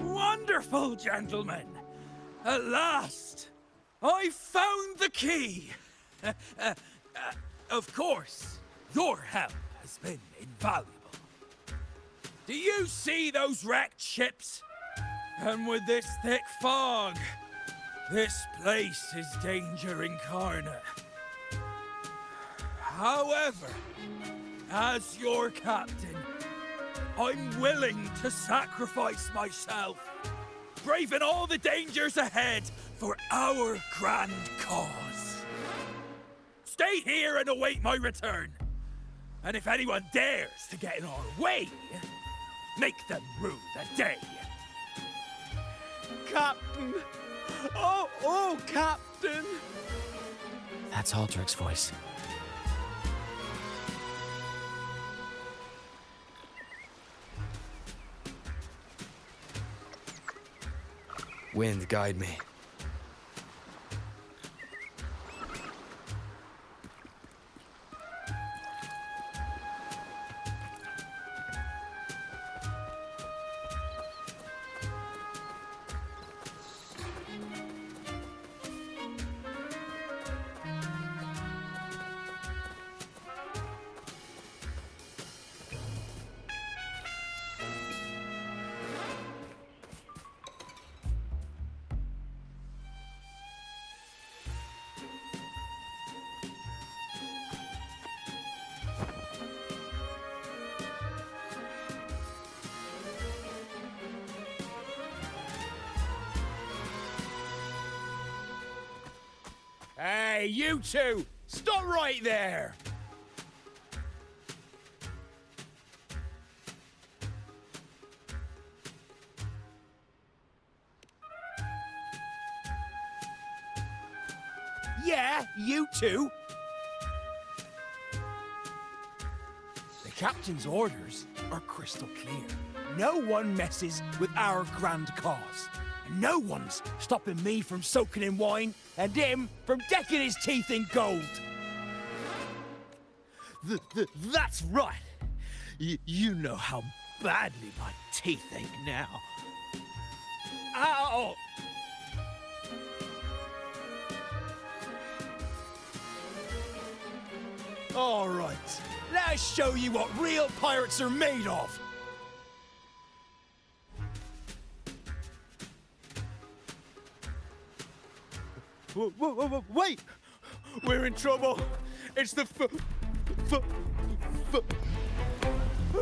Speaker 5: Wonderful, gentlemen! At last, I found the key! Of course, your help has been invaluable. Do you see those wrecked ships? And with this thick fog, this place is danger incarnate. However, as your captain, I'm willing to sacrifice myself, braving all the dangers ahead for our grand cause. Stay here and await my return. And if anyone dares to get in our way, make them rue the day.
Speaker 4: Captain! Oh, Captain!
Speaker 1: That's Aldrich's voice.
Speaker 6: Wind, guide me.
Speaker 5: Hey, you two! Stop right there! Yeah, you two! The captain's orders are crystal clear. No one messes with our grand cause. No one's stopping me from soaking in wine and him from decking his teeth in gold.
Speaker 4: That's right. You know how badly my teeth ache now.
Speaker 5: Ow! All right, let's show you what real pirates are made of.
Speaker 4: Wait! We're in trouble.
Speaker 5: It's the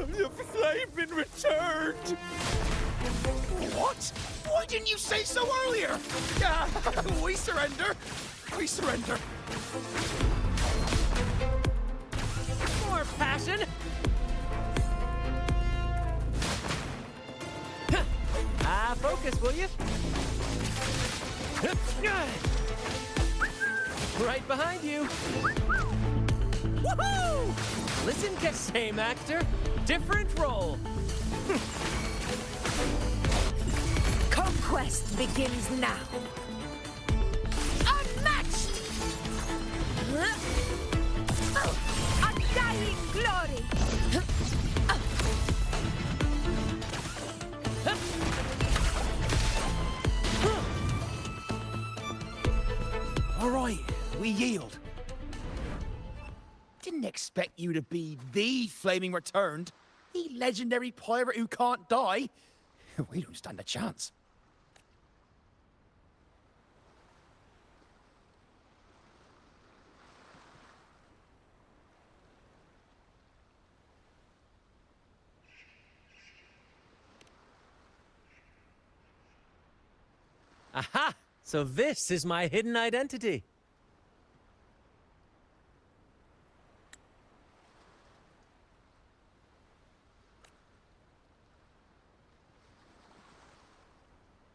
Speaker 5: the flame been returned.
Speaker 11: What? Why didn't you say so earlier? We surrender. We surrender.
Speaker 1: More passion! Focus, will you? Right behind you. Woohoo! Listen, same actor, different role.
Speaker 7: Conquest begins now. Unmatched! Undying glory!
Speaker 11: All right, we yield. Didn't expect you to be the Flaming Returned, the legendary pirate who can't die. We don't stand a chance.
Speaker 1: Aha! So this is my hidden identity.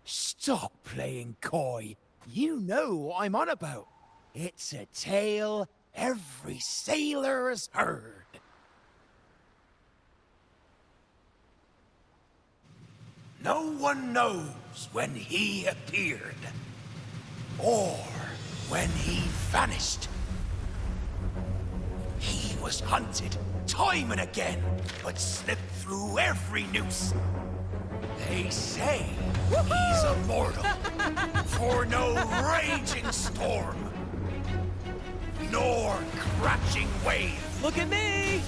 Speaker 11: Stop playing coy. You know what I'm on about. It's a tale every sailor has heard. No one knows when he appeared, or when he vanished. He was hunted time and again, but slipped through every noose. They say he's immortal, for no raging storm, nor crashing wave.
Speaker 1: Look at me!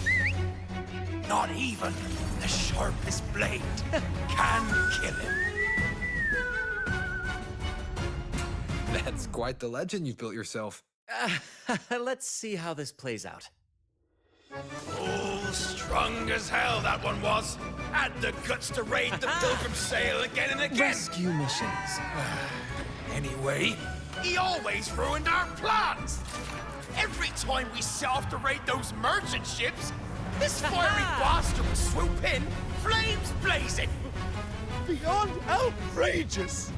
Speaker 11: Not even the sharpest blade can kill him.
Speaker 6: That's quite the legend you've built yourself.
Speaker 1: Let's see how this plays out.
Speaker 11: Oh, strong as hell that one was. Had the guts to raid the Pilgrim Sail again and again.
Speaker 1: Rescue missions.
Speaker 11: Anyway, he always ruined our plans. Every time we set off to raid those merchant ships, this fiery bastard would swoop in, flames blazing. Beyond outrageous.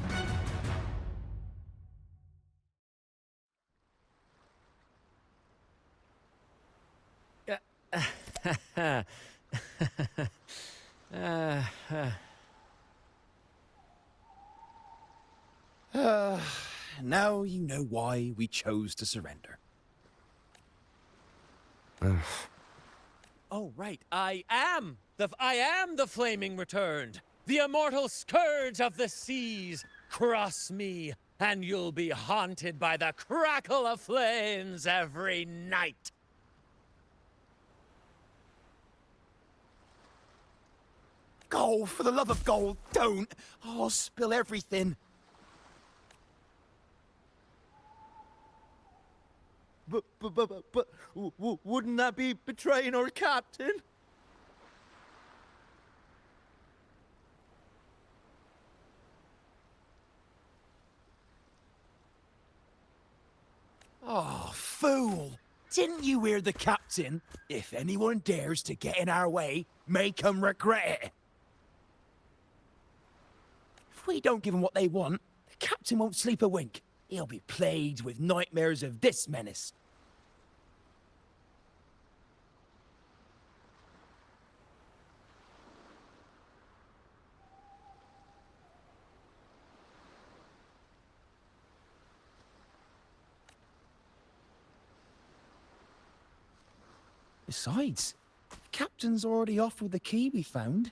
Speaker 11: Now you know why we chose to surrender.
Speaker 1: Oh, right. I am the Flaming Returned, the immortal scourge of the seas. Cross me, and you'll be haunted by the crackle of flames every night.
Speaker 11: Gold, for the love of gold, don't! I'll spill everything.
Speaker 4: But wouldn't that be betraying our captain?
Speaker 11: Oh, fool! Didn't you hear the captain? If anyone dares to get in our way, make 'em regret it. If we don't give 'em what they want, the captain won't sleep a wink. He'll be plagued with nightmares of this menace. Besides, the captain's already offered the key we found.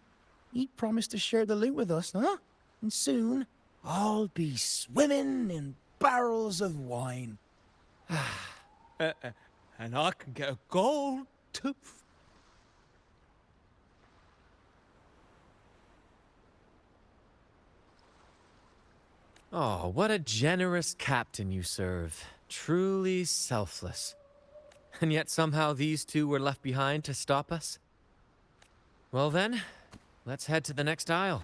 Speaker 11: He promised to share the loot with us, huh? And soon, I'll be swimming in barrels of wine.
Speaker 4: And I can get a gold tooth.
Speaker 1: Oh, what a generous captain you serve. Truly selfless. And yet somehow these two were left behind to stop us? Well then, let's head to the next aisle.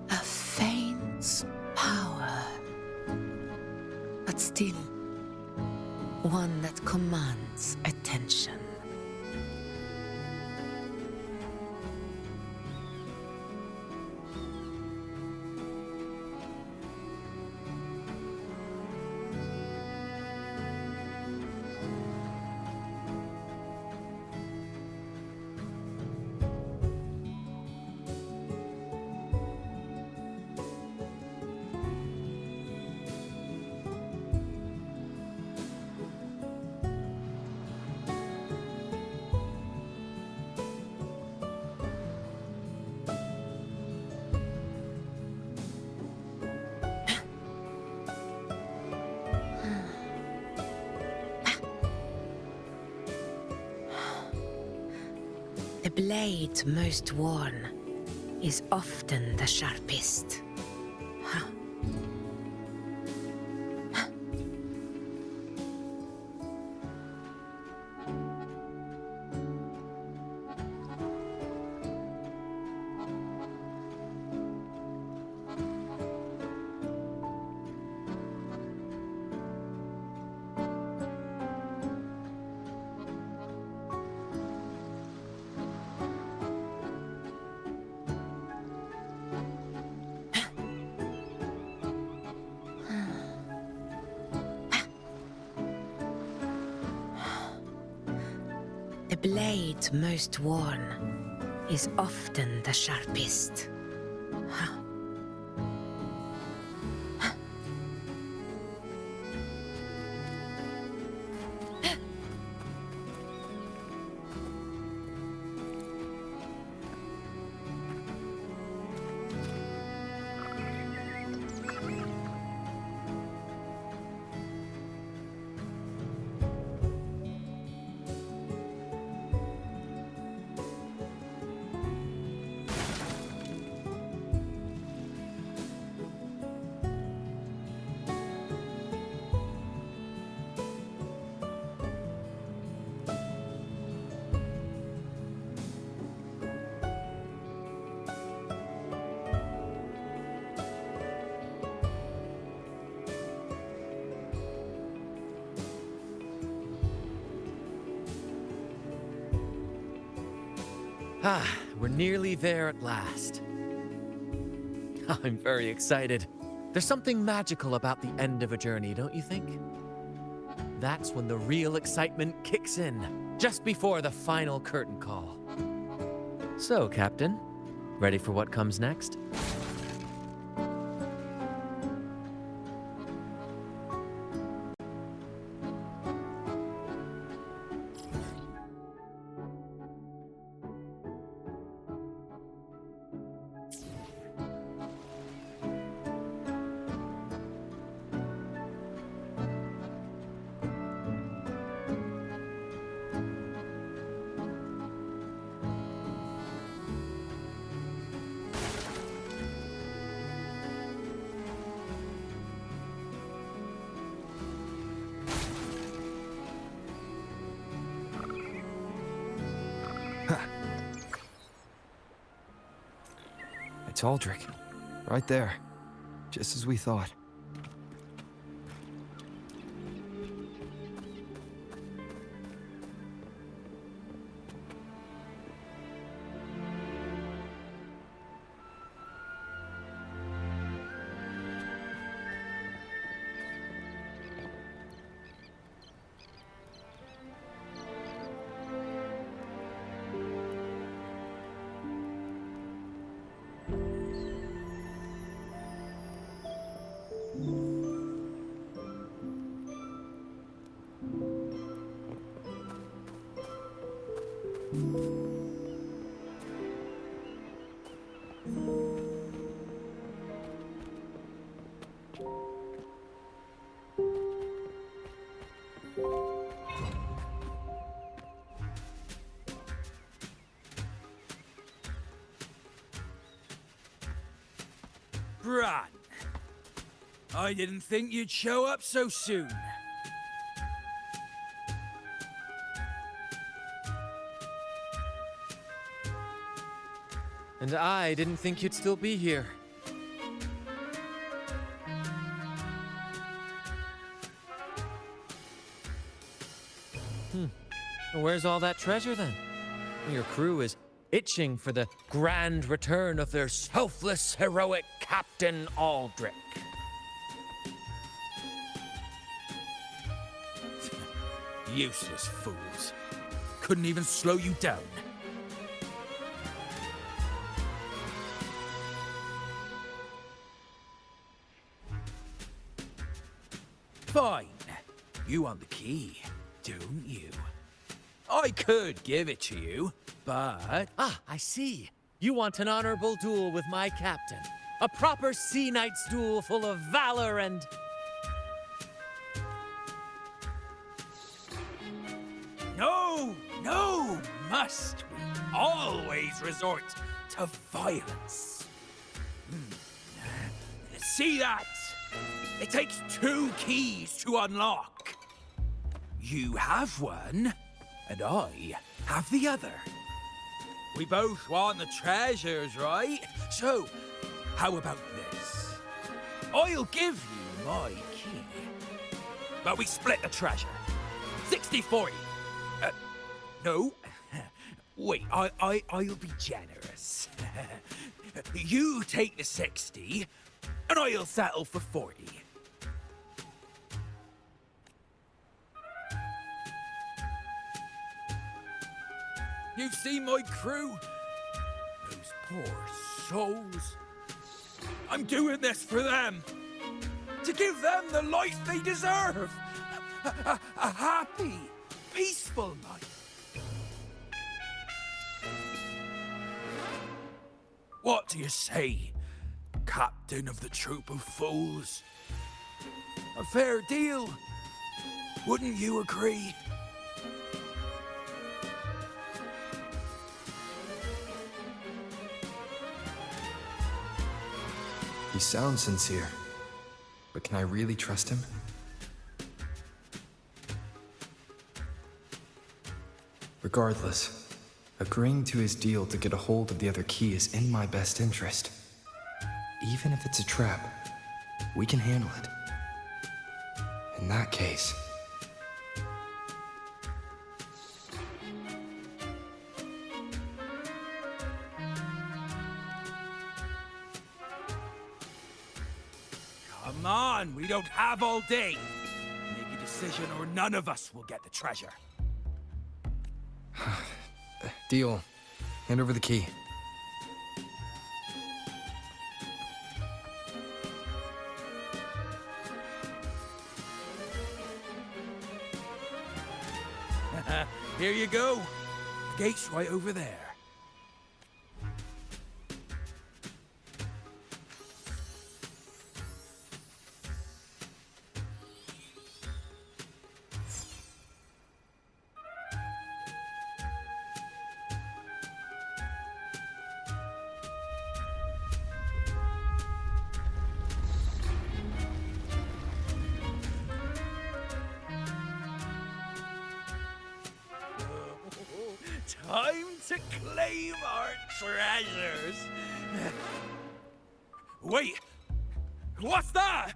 Speaker 12: A faint's power, but still one that commands attention. The blade most worn is often the sharpest. Huh. The blade most worn is often the sharpest. Huh.
Speaker 1: Ah, we're nearly there at last. I'm very excited. There's something magical about the end of a journey, don't you think? That's when the real excitement kicks in, just before the final curtain call. So, Captain, ready for what comes next?
Speaker 6: It's Aldrich. Right there. Just as we thought.
Speaker 5: Brant, I didn't think you'd show up so soon.
Speaker 1: And I didn't think you'd still be here. Where's all that treasure then? Your crew is itching for the grand return of their selfless, heroic Captain Aldrich.
Speaker 5: Useless fools. Couldn't even slow you down. Fine. You want the key, don't you? I could give it to you, but...
Speaker 1: Ah, I see. You want an honorable duel with my captain. A proper sea knight's duel full of valor and...
Speaker 5: No, must we always resort to violence? See that? It takes 2 keys to unlock. You have one, and I have the other. We both want the treasures, right? So, how about this? I'll give you my key, but we split the treasure. 60-40. No. Wait, I'll be generous. You take the 60, and I'll settle for 40. You've seen my crew? Those poor souls. I'm doing this for them. To give them the life they deserve. A happy, peaceful life. What do you say, Captain of the Troop of Fools? A fair deal, wouldn't you agree?
Speaker 6: He sounds sincere, but can I really trust him? Regardless, agreeing to his deal to get a hold of the other key is in my best interest. Even if it's a trap, we can handle it. In that case...
Speaker 5: Come on, we don't have all day. Make a decision or none of us will get the treasure.
Speaker 6: Deal. Hand over the key.
Speaker 5: Here you go. The gate's right over there. Time to claim our treasures. Wait, what's that?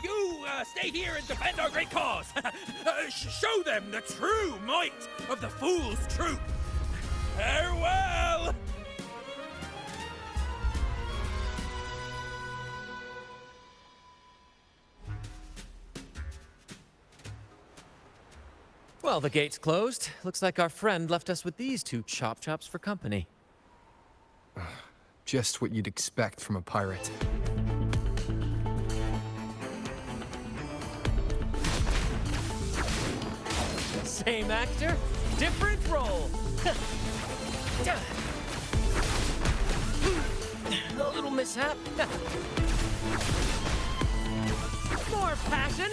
Speaker 5: You stay here and defend our great cause. Show them the true might of the Fool's Troop. Farewell!
Speaker 1: Well, the gate's closed. Looks like our friend left us with these 2 chop-chops for company.
Speaker 6: Just what you'd expect from a pirate.
Speaker 1: Same actor, different role. A little mishap. More passion.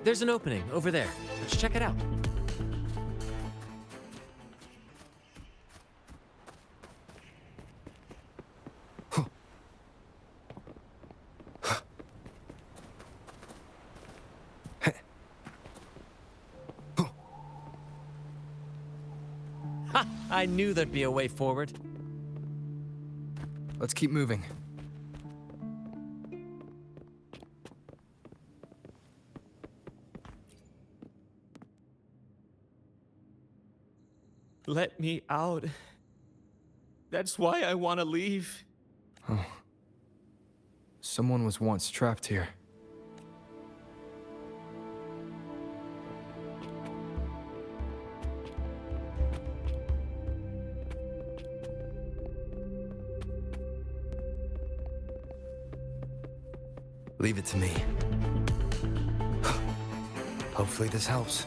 Speaker 1: There's an opening over there. Let's check it out. Ha! I knew there'd be a way forward.
Speaker 6: Let's keep moving.
Speaker 4: Let me out. That's why I want to leave.
Speaker 6: Oh. Someone was once trapped here. Leave it to me. Hopefully this helps.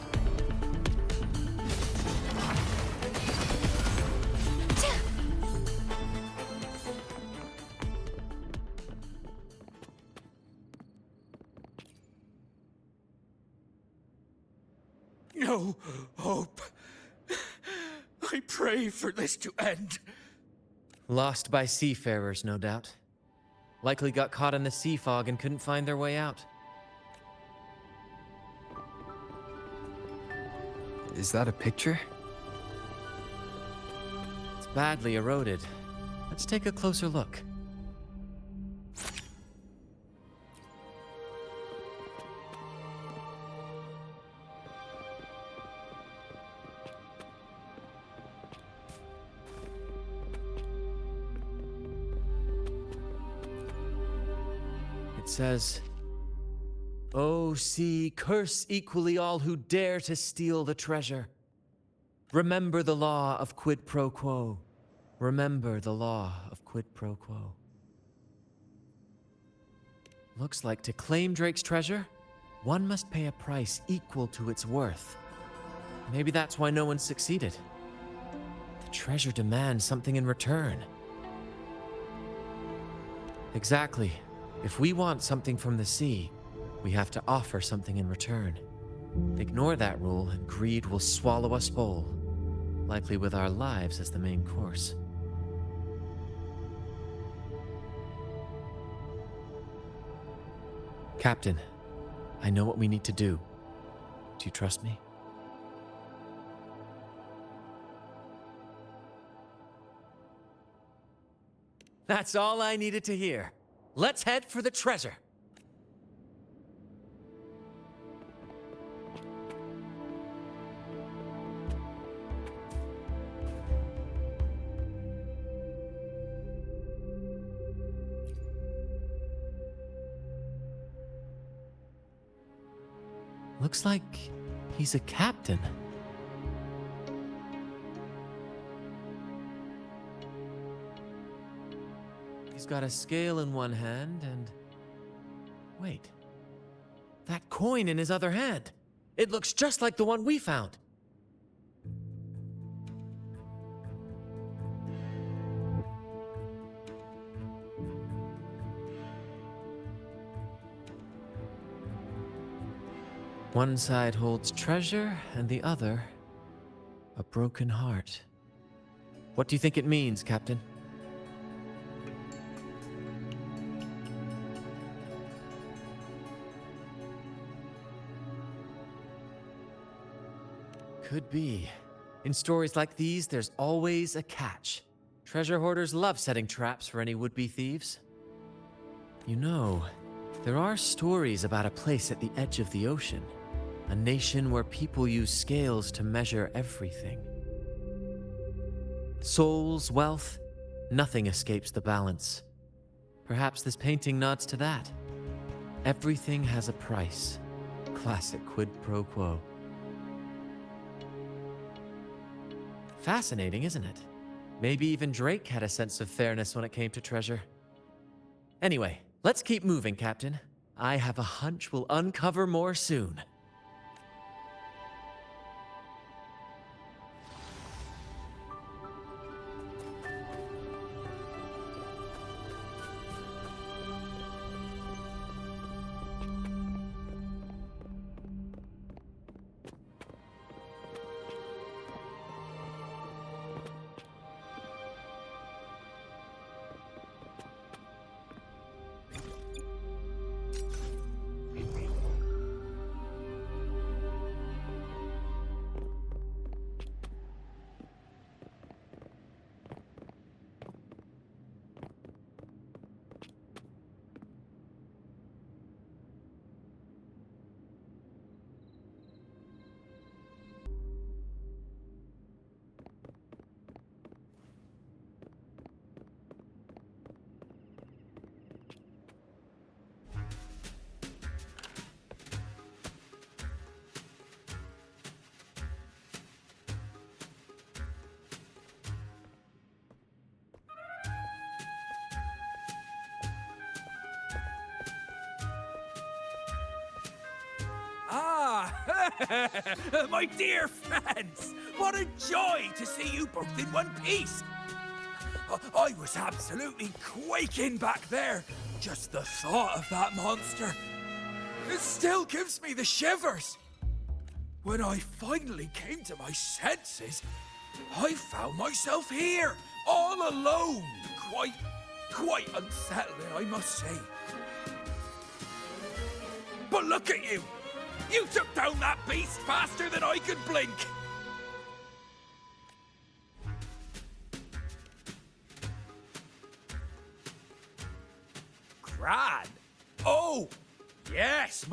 Speaker 5: No hope. I pray for this to end.
Speaker 1: Lost by seafarers, no doubt. Likely got caught in the sea fog and couldn't find their way out.
Speaker 6: Is that a picture?
Speaker 1: It's badly eroded. Let's take a closer look. It says, "O sea, curse equally all who dare to steal the treasure. Remember the law of quid pro quo. Remember the law of quid pro quo." Looks like to claim Drake's treasure, one must pay a price equal to its worth. Maybe that's why no one succeeded. The treasure demands something in return. Exactly. If we want something from the sea, we have to offer something in return. Ignore that rule and greed will swallow us whole, likely with our lives as the main course. Captain, I know what we need to do. Do you trust me? That's all I needed to hear. Let's head for the treasure. Looks like he's a captain. He's got a scale in one hand and... Wait. That coin in his other hand. It looks just like the one we found. One side holds treasure and the other a broken heart. What do you think it means, Captain? Could be. In stories like these, there's always a catch. Treasure hoarders love setting traps for any would-be thieves. You know, there are stories about a place at the edge of the ocean. A nation where people use scales to measure everything. Souls, wealth, nothing escapes the balance. Perhaps this painting nods to that. Everything has a price. Classic quid pro quo. Fascinating, isn't it? Maybe even Drake had a sense of fairness when it came to treasure. Anyway, let's keep moving, Captain. I have a hunch we'll uncover more soon.
Speaker 5: Ah, my dear friends, what a joy to see you both in one piece. I was absolutely quaking back there. Just the thought of that monster. It still gives me the shivers. When I finally came to my senses, I found myself here, all alone. Quite unsettling, I must say. But look at you! You took down that beast faster than I could blink! Gran? Oh! Yes,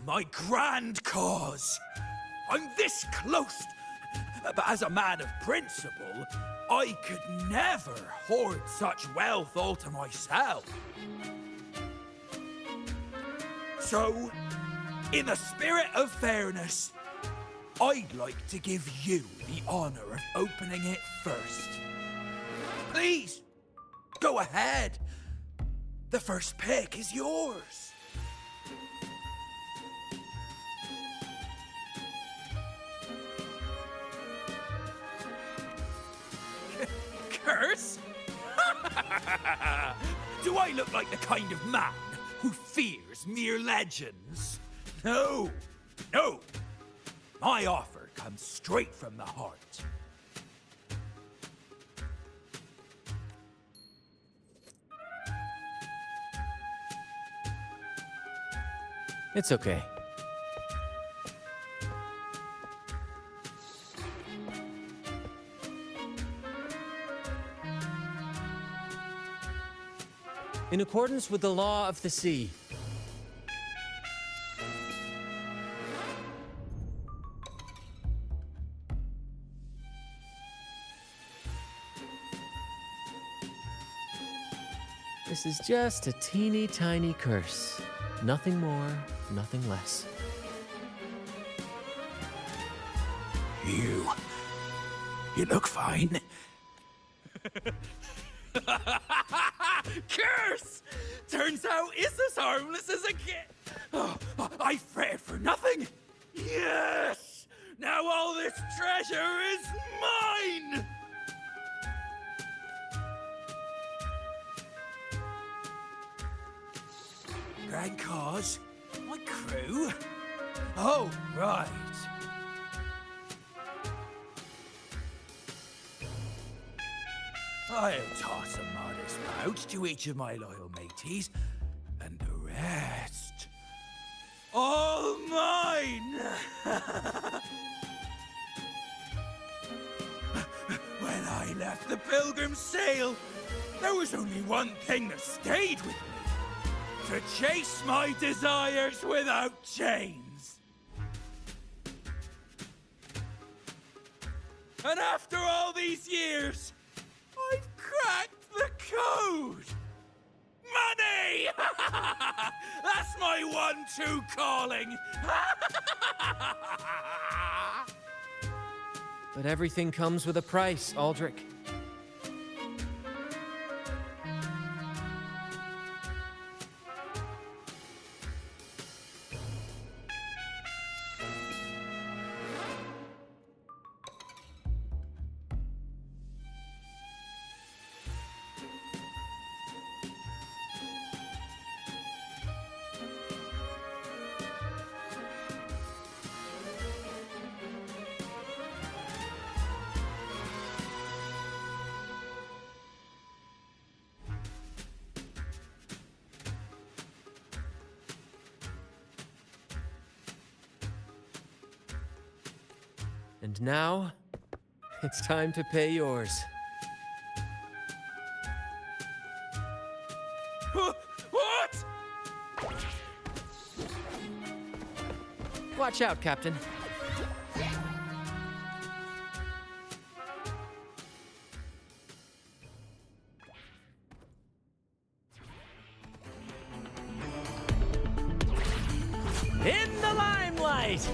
Speaker 5: my grand cause! I'm this close! But as a man of principle, I could never hoard such wealth all to myself. So, in the spirit of fairness, I'd like to give you the honor of opening it first. Please, go ahead. The first pick is yours. Curse? Do I look like the kind of man who fears mere legends? No, no. My offer comes straight from the heart.
Speaker 1: It's okay. In accordance with the law of the sea, this is just a teeny tiny curse. Nothing more, nothing less.
Speaker 5: You look fine. Curse! Turns out it's as harmless as a kid. Oh, I fretted for nothing. Yes! Now all this treasure is mine! Grand cause? My crew? Oh, right. I'll toss a modest pouch to each of my loyal mateys, and the rest, all mine! When I'm left the Pilgrim's sail, there was only one thing that stayed with me. To chase my desires without chains. And after all these years, I've cracked the code! Money! That's my one-two calling!
Speaker 1: But everything comes with a price, Aldrich. And now, it's time to pay yours.
Speaker 5: What?
Speaker 1: Watch out, Captain. In the limelight!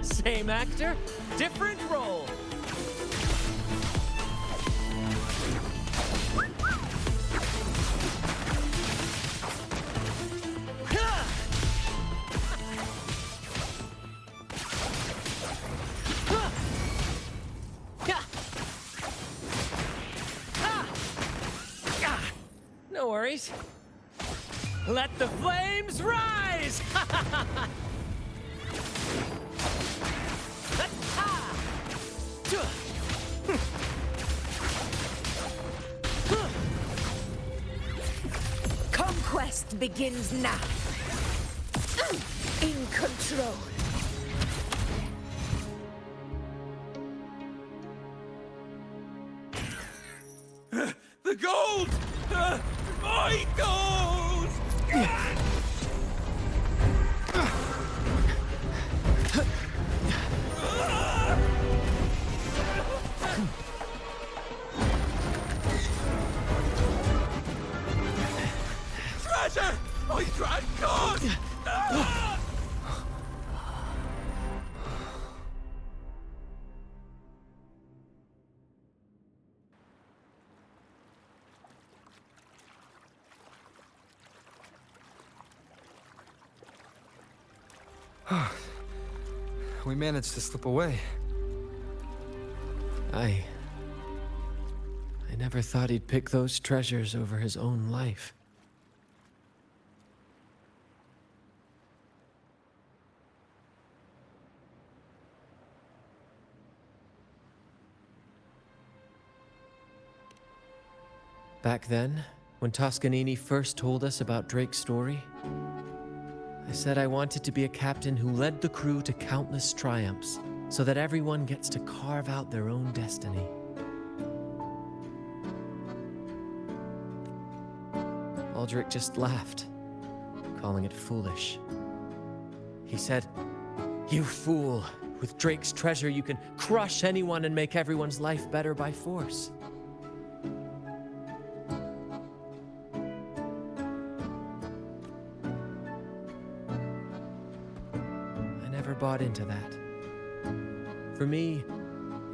Speaker 1: Same actor, different role. No worries. Let the flames rise!
Speaker 7: Conquest begins now. In control.
Speaker 5: The gold! My gold! Treasure! I drank gold!
Speaker 6: We managed to slip away.
Speaker 1: I never thought he'd pick those treasures over his own life. Back then, when Toscanini first told us about Drake's story, I said I wanted to be a captain who led the crew to countless triumphs, so that everyone gets to carve out their own destiny. Aldrich just laughed, calling it foolish. He said, "You fool! With Drake's treasure, you can crush anyone and make everyone's life better by force." Bought into that. For me,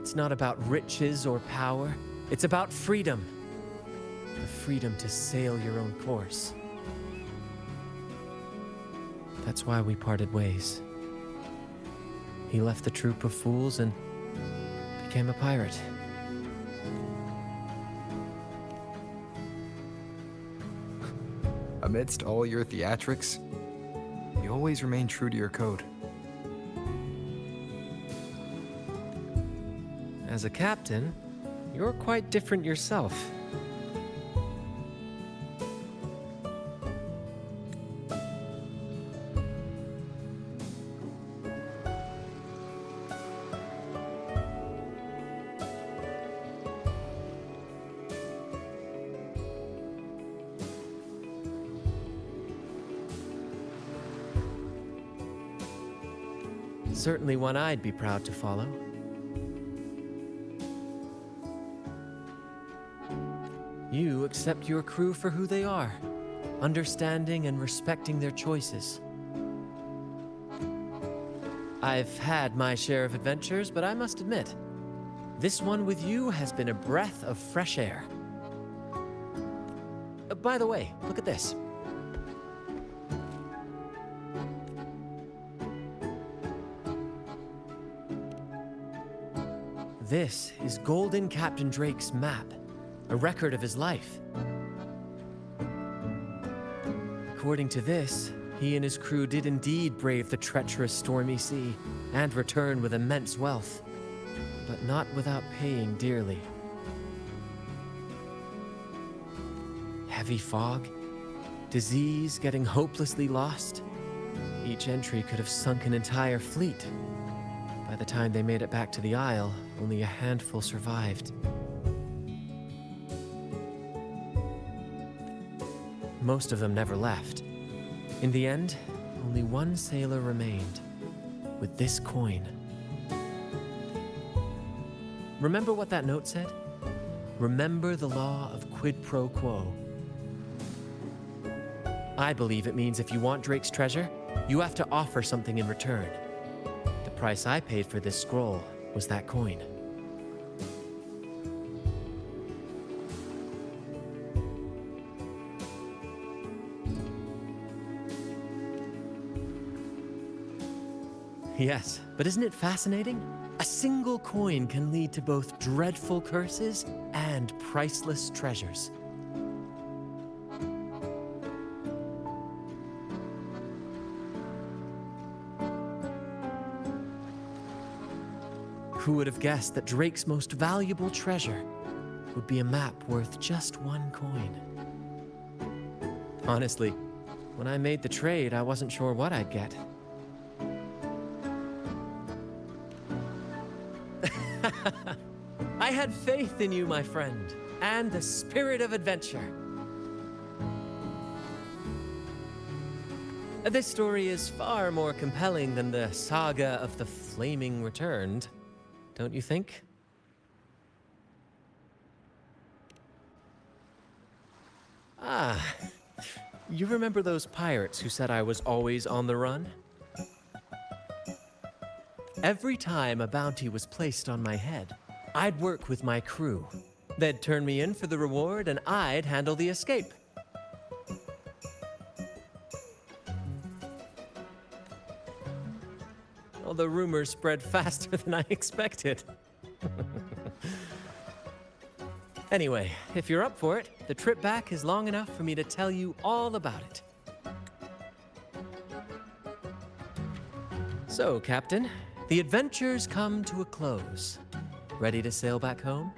Speaker 1: it's not about riches or power. It's about freedom. The freedom to sail your own course. That's why we parted ways. He left the troop of fools and became a pirate.
Speaker 6: Amidst all your theatrics, you always remain true to your code.
Speaker 1: As a captain, you're quite different yourself. Certainly one I'd be proud to follow. You accept your crew for who they are, understanding and respecting their choices. I've had my share of adventures, but I must admit, this one with you has been a breath of fresh air. By the way, look at this. This is Golden Captain Drake's map, a record of his life. According to this, he and his crew did indeed brave the treacherous stormy sea and return with immense wealth, but not without paying dearly. Heavy fog, disease, getting hopelessly lost. Each entry could have sunk an entire fleet. By the time they made it back to the Isle, only a handful survived. Most of them never left. In the end, only one sailor remained, with this coin. Remember what that note said? Remember the law of quid pro quo. I believe it means if you want Drake's treasure, you have to offer something in return. The price I paid for this scroll was that coin. Yes, but isn't it fascinating? A single coin can lead to both dreadful curses and priceless treasures. Who would have guessed that Drake's most valuable treasure would be a map worth just one coin? Honestly, when I made the trade, I wasn't sure what I'd get. I had faith in you, my friend, and the spirit of adventure. This story is far more compelling than the saga of the Flaming Returned, don't you think? Ah, you remember those pirates who said I was always on the run? Every time a bounty was placed on my head, I'd work with my crew. They'd turn me in for the reward, and I'd handle the escape. Well, the rumors spread faster than I expected. Anyway, if you're up for it, the trip back is long enough for me to tell you all about it. So, Captain, the adventures come to a close. Ready to sail back home?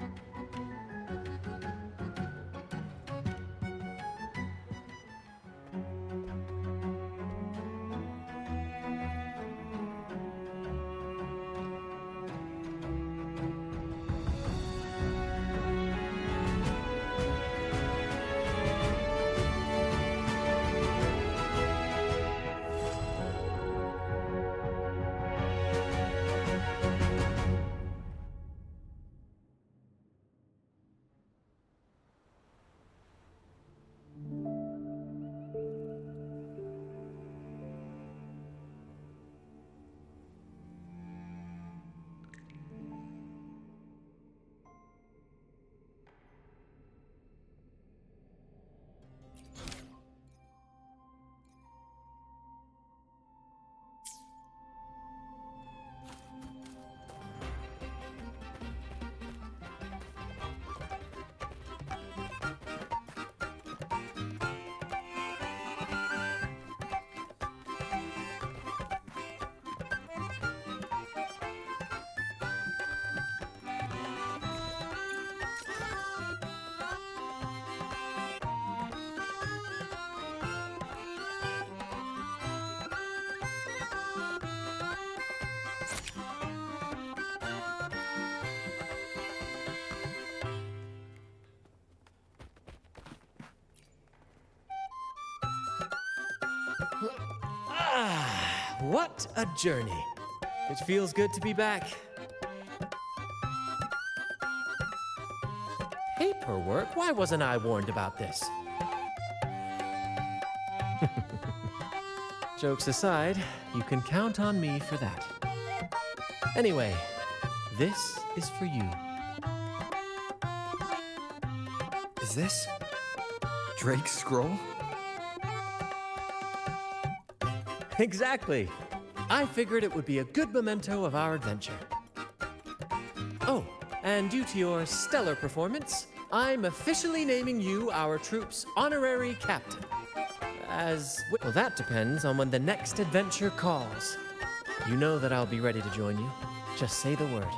Speaker 1: Ah, what a journey. It feels good to be back. Paperwork? Why wasn't I warned about this? Jokes aside, you can count on me for that. Anyway, this is for you.
Speaker 6: Is this Drake's scroll?
Speaker 1: Exactly. I figured it would be a good memento of our adventure. Oh, and due to your stellar performance, I'm officially naming you our troop's honorary captain. Well, that depends on when the next adventure calls. You know that I'll be ready to join you. Just say the word.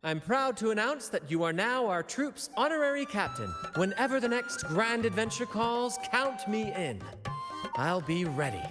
Speaker 1: I'm proud to announce that you are now our troop's honorary captain. Whenever the next grand adventure calls, count me in. I'll be ready.